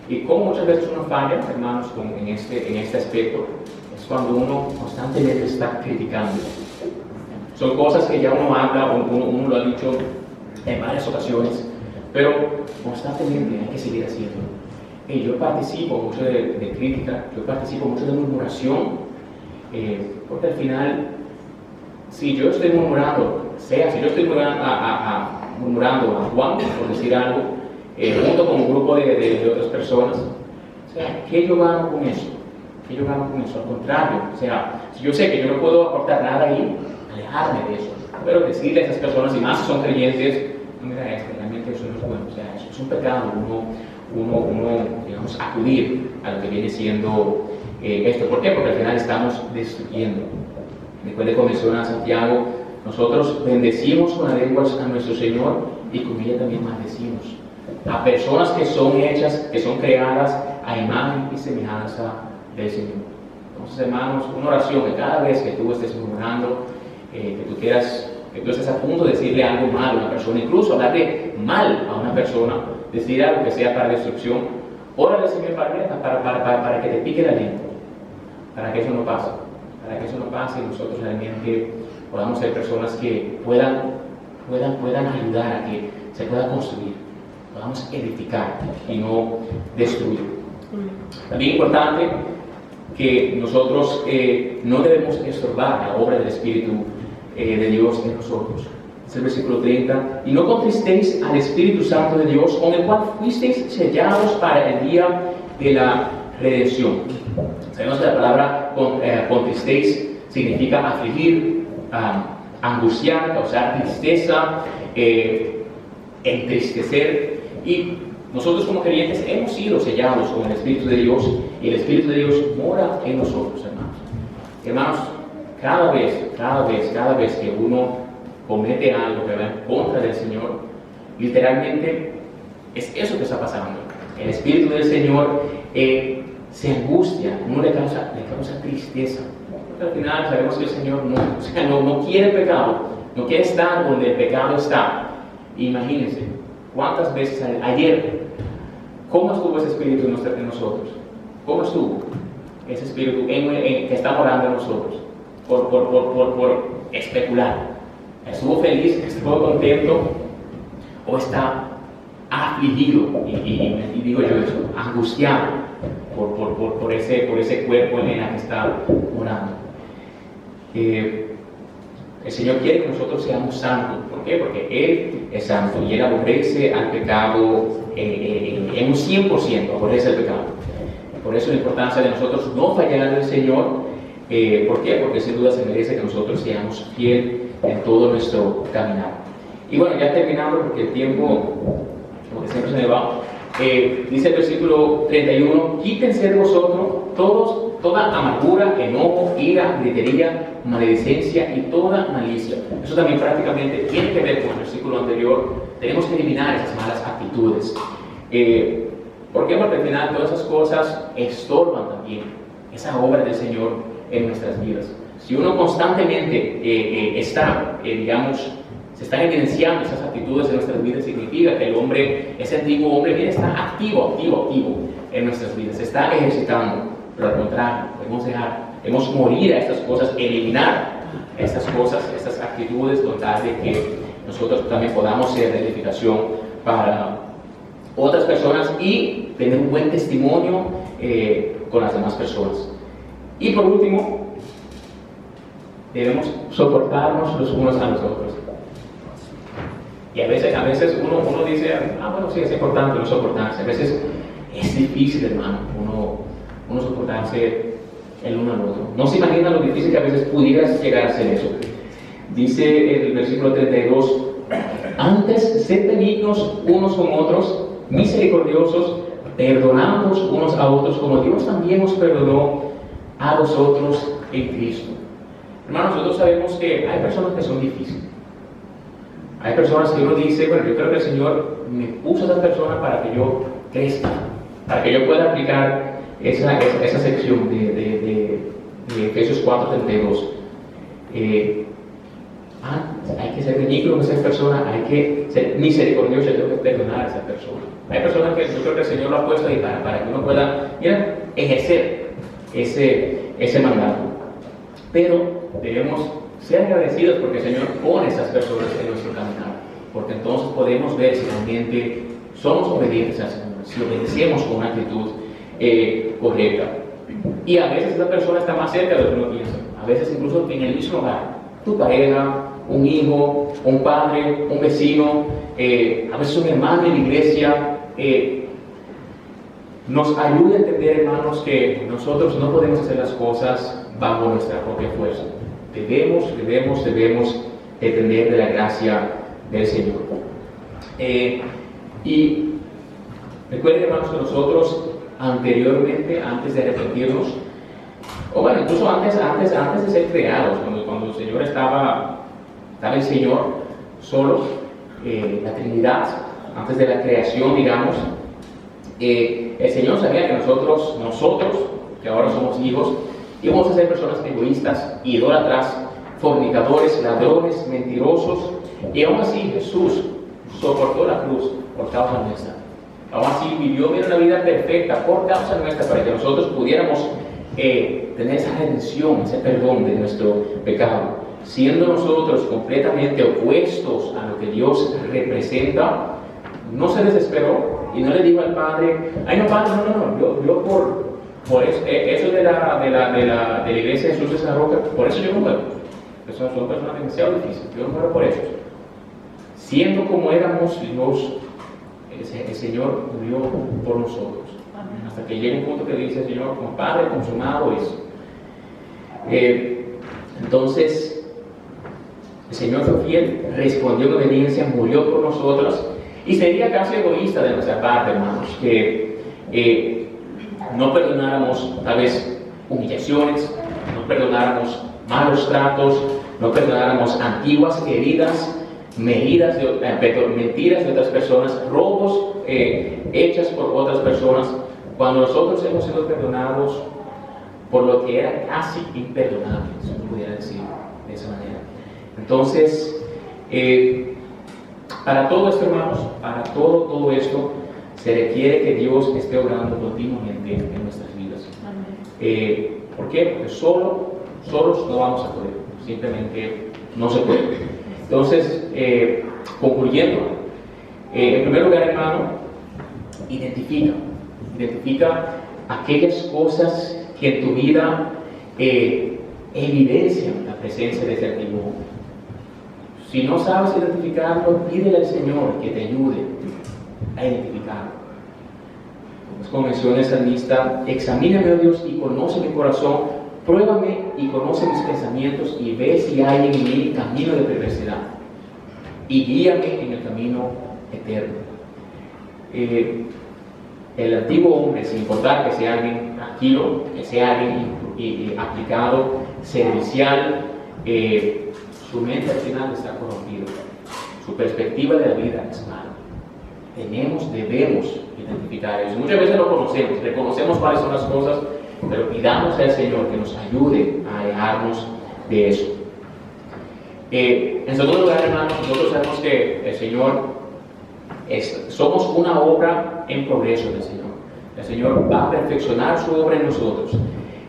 Y como muchas veces uno falla, hermanos, en este aspecto, es cuando uno constantemente está criticando. Son cosas que ya uno habla, uno lo ha dicho en varias ocasiones, pero constantemente hay que seguir haciéndolo. Y yo participo mucho de crítica, yo participo mucho de murmuración, porque al final, si yo estoy murmurando, si yo estoy murmurando a Juan, por decir algo, junto con un grupo de otras personas, o sea, ¿qué yo gano con eso? ¿Qué yo gano con eso? Al contrario, o sea, si yo sé que yo no puedo aportar nada ahí, alejarme de eso, pero decirle a esas personas, y más si son creyentes, no, mira, realmente eso no es bueno, o sea, eso es un pecado, digamos, acudir a lo que viene siendo esto. ¿Por qué? Porque al final estamos destruyendo. Recuerde como menciona Santiago, nosotros bendecimos con las lenguas a nuestro Señor y con ella también maldecimos a personas que son hechas, que son creadas a imagen y semejanza del Señor. Entonces, hermanos, una oración que cada vez que tú estés murmurando, que tú estés a punto de decirle algo malo a una persona, incluso hablarle mal a una persona, decir algo que sea para destrucción, órale al Señor para que te pique la lengua, para que eso no pase, y nosotros realmente podamos ser personas que puedan ayudar a que se pueda construir, podamos edificar y no destruir. También importante que nosotros no debemos estorbar la obra del Espíritu de Dios en nosotros. Es el versículo 30. Y no contristéis al Espíritu Santo de Dios, con el cual fuisteis sellados para el día de la redención. Sabemos que la palabra contristéis significa afligir, angustiar, causar tristeza, entristecer. Y nosotros como creyentes hemos sido sellados con el Espíritu de Dios, y el Espíritu de Dios mora en nosotros, hermanos. Hermanos, cada vez que uno comete algo que va en contra del Señor, literalmente es eso que está pasando. El Espíritu del Señor se angustia, no le causa tristeza. Porque al final sabemos que el Señor no quiere pecado, no quiere estar donde el pecado está. Imagínense, cuántas veces ayer, ¿cómo estuvo ese Espíritu en nosotros? ¿Cómo estuvo ese Espíritu que está morando en nosotros? Por especular. ¿Estuvo feliz? ¿Estuvo contento? ¿O está afligido? Y digo yo eso, angustiado por ese cuerpo en el que está morando. El Señor quiere que nosotros seamos santos. ¿Por qué? Porque Él es santo y Él aborrece al pecado en un 100%, aborrece el pecado. Por eso la importancia de nosotros no fallar al Señor. ¿Por qué? Porque sin duda se merece que nosotros seamos fieles en todo nuestro caminar. Y bueno, ya terminando, porque el tiempo, como que siempre se me va, dice el versículo 31, quítense de vosotros toda amargura, enojo, ira, gritería, maledicencia y toda malicia. Eso también prácticamente tiene que ver con el versículo anterior. Tenemos que eliminar esas malas actitudes. ¿Por qué? Porque al final todas esas cosas estorban también esa obra del Señor en nuestras vidas. Si uno constantemente se están evidenciando esas actitudes en nuestras vidas, significa que ese antiguo hombre, está activo en nuestras vidas, se está ejercitando. Pero al contrario, debemos morir a estas cosas, eliminar estas cosas, estas actitudes, con tal de que nosotros también podamos ser de edificación para otras personas y tener un buen testimonio con las demás personas. Y por último, debemos soportarnos los unos a los otros. Y a veces uno dice, bueno, sí, es importante no soportarse. A veces es difícil, hermano, uno soportarse el uno al otro. No se imagina lo difícil que a veces pudieras llegar a hacer eso. Dice el versículo 32, antes sed benignos unos con otros, misericordiosos, perdonándoos unos a otros, como Dios también os perdonó a vosotros en Cristo. Hermanos, nosotros sabemos que hay personas que son difíciles. Hay personas que uno dice, bueno, yo creo que el Señor me puso a esa persona para que yo crezca, para que yo pueda aplicar esa sección de Efesios 4:32. Hay que ser benigno con esa persona, hay que ser misericordioso, tengo que perdonar a esa persona. Hay personas que yo creo que el Señor lo ha puesto ahí para que uno pueda, ejercer ese mandato. Pero debemos ser agradecidos porque el Señor pone esas personas en nuestro caminar, porque entonces podemos ver si realmente somos obedientes al Señor, si obedecemos con una actitud correcta. Y a veces esa persona está más cerca de lo que uno piensa, a veces incluso en el mismo hogar, tu pareja, un hijo, un padre, un vecino, a veces un hermano en la iglesia. Nos ayuda a entender, hermanos, que nosotros no podemos hacer las cosas bajo nuestra propia fuerza. Debemos depender de la gracia del Señor. Y recuerden, hermanos, que nosotros anteriormente, antes de arrepentirnos, o bueno, incluso antes de ser creados, cuando el Señor estaba el Señor solo, la Trinidad, antes de la creación, digamos, el Señor sabía que nosotros, que ahora somos hijos, íbamos a ser personas egoístas, idólatras, fornicadores, ladrones, mentirosos, y aún así Jesús soportó la cruz por causa nuestra. Aún así vivió una vida perfecta por causa nuestra, para que nosotros pudiéramos tener esa redención, ese perdón de nuestro pecado. Siendo nosotros completamente opuestos a lo que Dios representa, no se desesperó y no le dijo al Padre, ay no, Padre, no, yo por eso de la iglesia de Jesús de San Roque, por eso yo no muero. Son personas demasiado difíciles, yo no muero por eso. Siendo como éramos, Dios, el Señor murió por nosotros. Hasta que llega un punto que dice el Señor, como Padre, consumado es. Entonces, el Señor fue fiel, respondió en obediencia, murió por nosotros, y sería casi egoísta de nuestra parte, hermanos, que no perdonáramos tal vez humillaciones, no perdonáramos malos tratos, no perdonáramos antiguas heridas, mentiras de otras personas, robos hechas por otras personas, cuando nosotros hemos sido perdonados por lo que era casi imperdonable, si uno pudiera decir de esa manera. Entonces, para todo esto, hermanos, para todo esto, se requiere que Dios esté obrando continuamente en nuestras vidas. ¿Por qué? Porque solos no vamos a poder, simplemente no se puede. Entonces, concluyendo, en primer lugar, hermano, identifica aquellas cosas que en tu vida evidencian la presencia de ese antiguo hombre. Si no sabes identificarlo, pídele al Señor que te ayude a identificarlo. Como menciona el salmista, examíname, oh Dios, y conoce mi corazón, pruébame y conoce mis pensamientos, y ve si hay en mí camino de perversidad, y guíame en el camino eterno. El antiguo hombre, sin importar que sea alguien tranquilo, que sea alguien aplicado, servicial, su mente al final está corrompida, su perspectiva de la vida es mala. Debemos identificar eso. Muchas veces lo conocemos, reconocemos cuáles son las cosas, pero pidamos al Señor que nos ayude a alejarnos de eso. En segundo lugar, hermanos, nosotros sabemos que el Señor somos una obra en progreso del Señor. El Señor va a perfeccionar su obra en nosotros.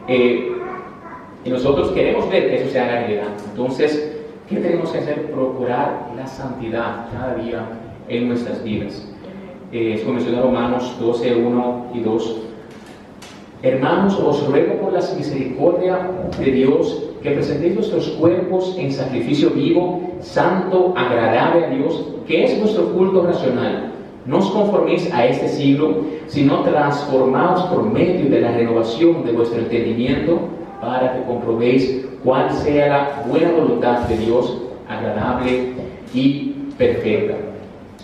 Y nosotros queremos ver que eso se haga realidad. Entonces, ¿qué tenemos que hacer? Procurar la santidad cada día en nuestras vidas. Es como menciona Romanos 12, 1 y 2. Hermanos, os ruego por la misericordia de Dios que presentéis vuestros cuerpos en sacrificio vivo, santo, agradable a Dios, que es vuestro culto racional. No os conforméis a este siglo, sino transformaos por medio de la renovación de vuestro entendimiento, para que comprobéis cuál sea la buena voluntad de Dios, agradable y perfecta.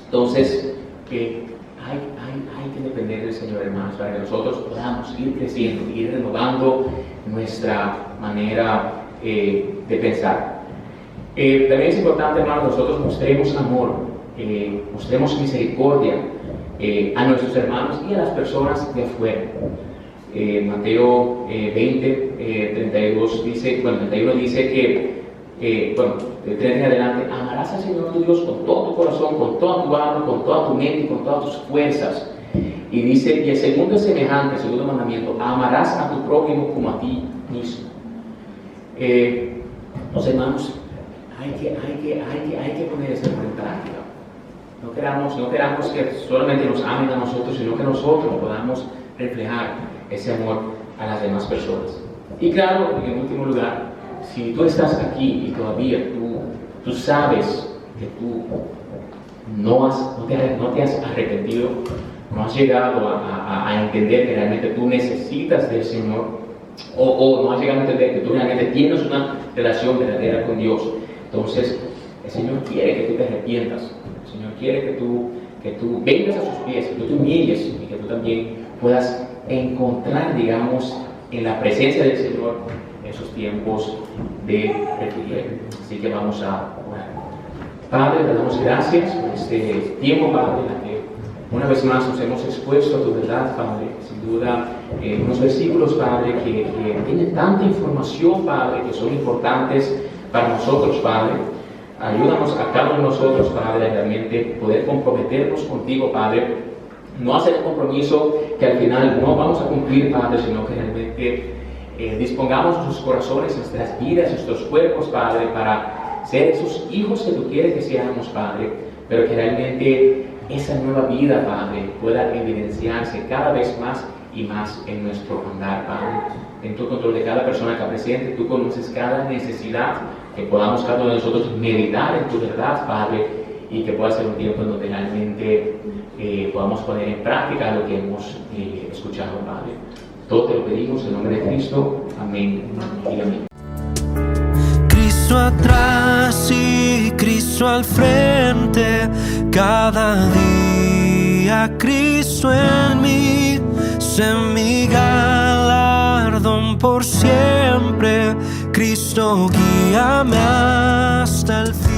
Entonces, hay que depender del Señor, hermanos, para que nosotros podamos ir creciendo, ir renovando nuestra manera de pensar. También es importante, hermanos, nosotros mostremos amor, mostremos misericordia a nuestros hermanos y a las personas de afuera. Mateo 20, 32 dice, bueno, 31 dice que, de 30 en adelante, amarás al Señor tu Dios con todo tu corazón, con toda tu alma, con toda tu mente y con todas tus fuerzas. Y dice, y el segundo es semejante, el segundo mandamiento, amarás a tu prójimo como a ti mismo. Los hermanos, hay que poner eso en práctica. No queramos que solamente nos amen a nosotros, sino que nosotros podamos reflejar ese amor a las demás personas. Y claro, en último lugar, si tú estás aquí y todavía tú sabes que tú no te has arrepentido, no has llegado a entender que realmente tú necesitas del Señor, o no has llegado a entender que tú realmente tienes una relación verdadera con Dios, entonces el Señor quiere que tú te arrepientas. El Señor quiere que tú vengas a sus pies, que tú te humilles y que tú también puedas encontrar, digamos, en la presencia del Señor esos tiempos de refrigerio. Así que vamos a orar. Padre, te damos gracias por este tiempo, Padre, en el que una vez más nos hemos expuesto a tu verdad, Padre. Sin duda, unos versículos, Padre, que tienen tanta información, Padre, que son importantes para nosotros, Padre. Ayúdanos a cada uno de nosotros, Padre, a realmente poder comprometernos contigo, Padre. No hacer un compromiso que al final no vamos a cumplir, Padre, sino que realmente dispongamos nuestros corazones, nuestras vidas, nuestros cuerpos, Padre, para ser esos hijos que tú quieres que seamos, Padre, pero que realmente esa nueva vida, Padre, pueda evidenciarse cada vez más y más en nuestro andar, Padre. En tu control de cada persona acá presente, tú conoces cada necesidad, que podamos cada uno de nosotros meditar en tu verdad, Padre, y que pueda ser un tiempo en donde realmente podamos poner en práctica lo que hemos escuchado, Padre. Todo te lo pedimos en nombre de Cristo. Amén y amén. Cristo atrás y Cristo al frente, cada día Cristo en mí, sé mi galardón por siempre. Cristo, guíame hasta el fin.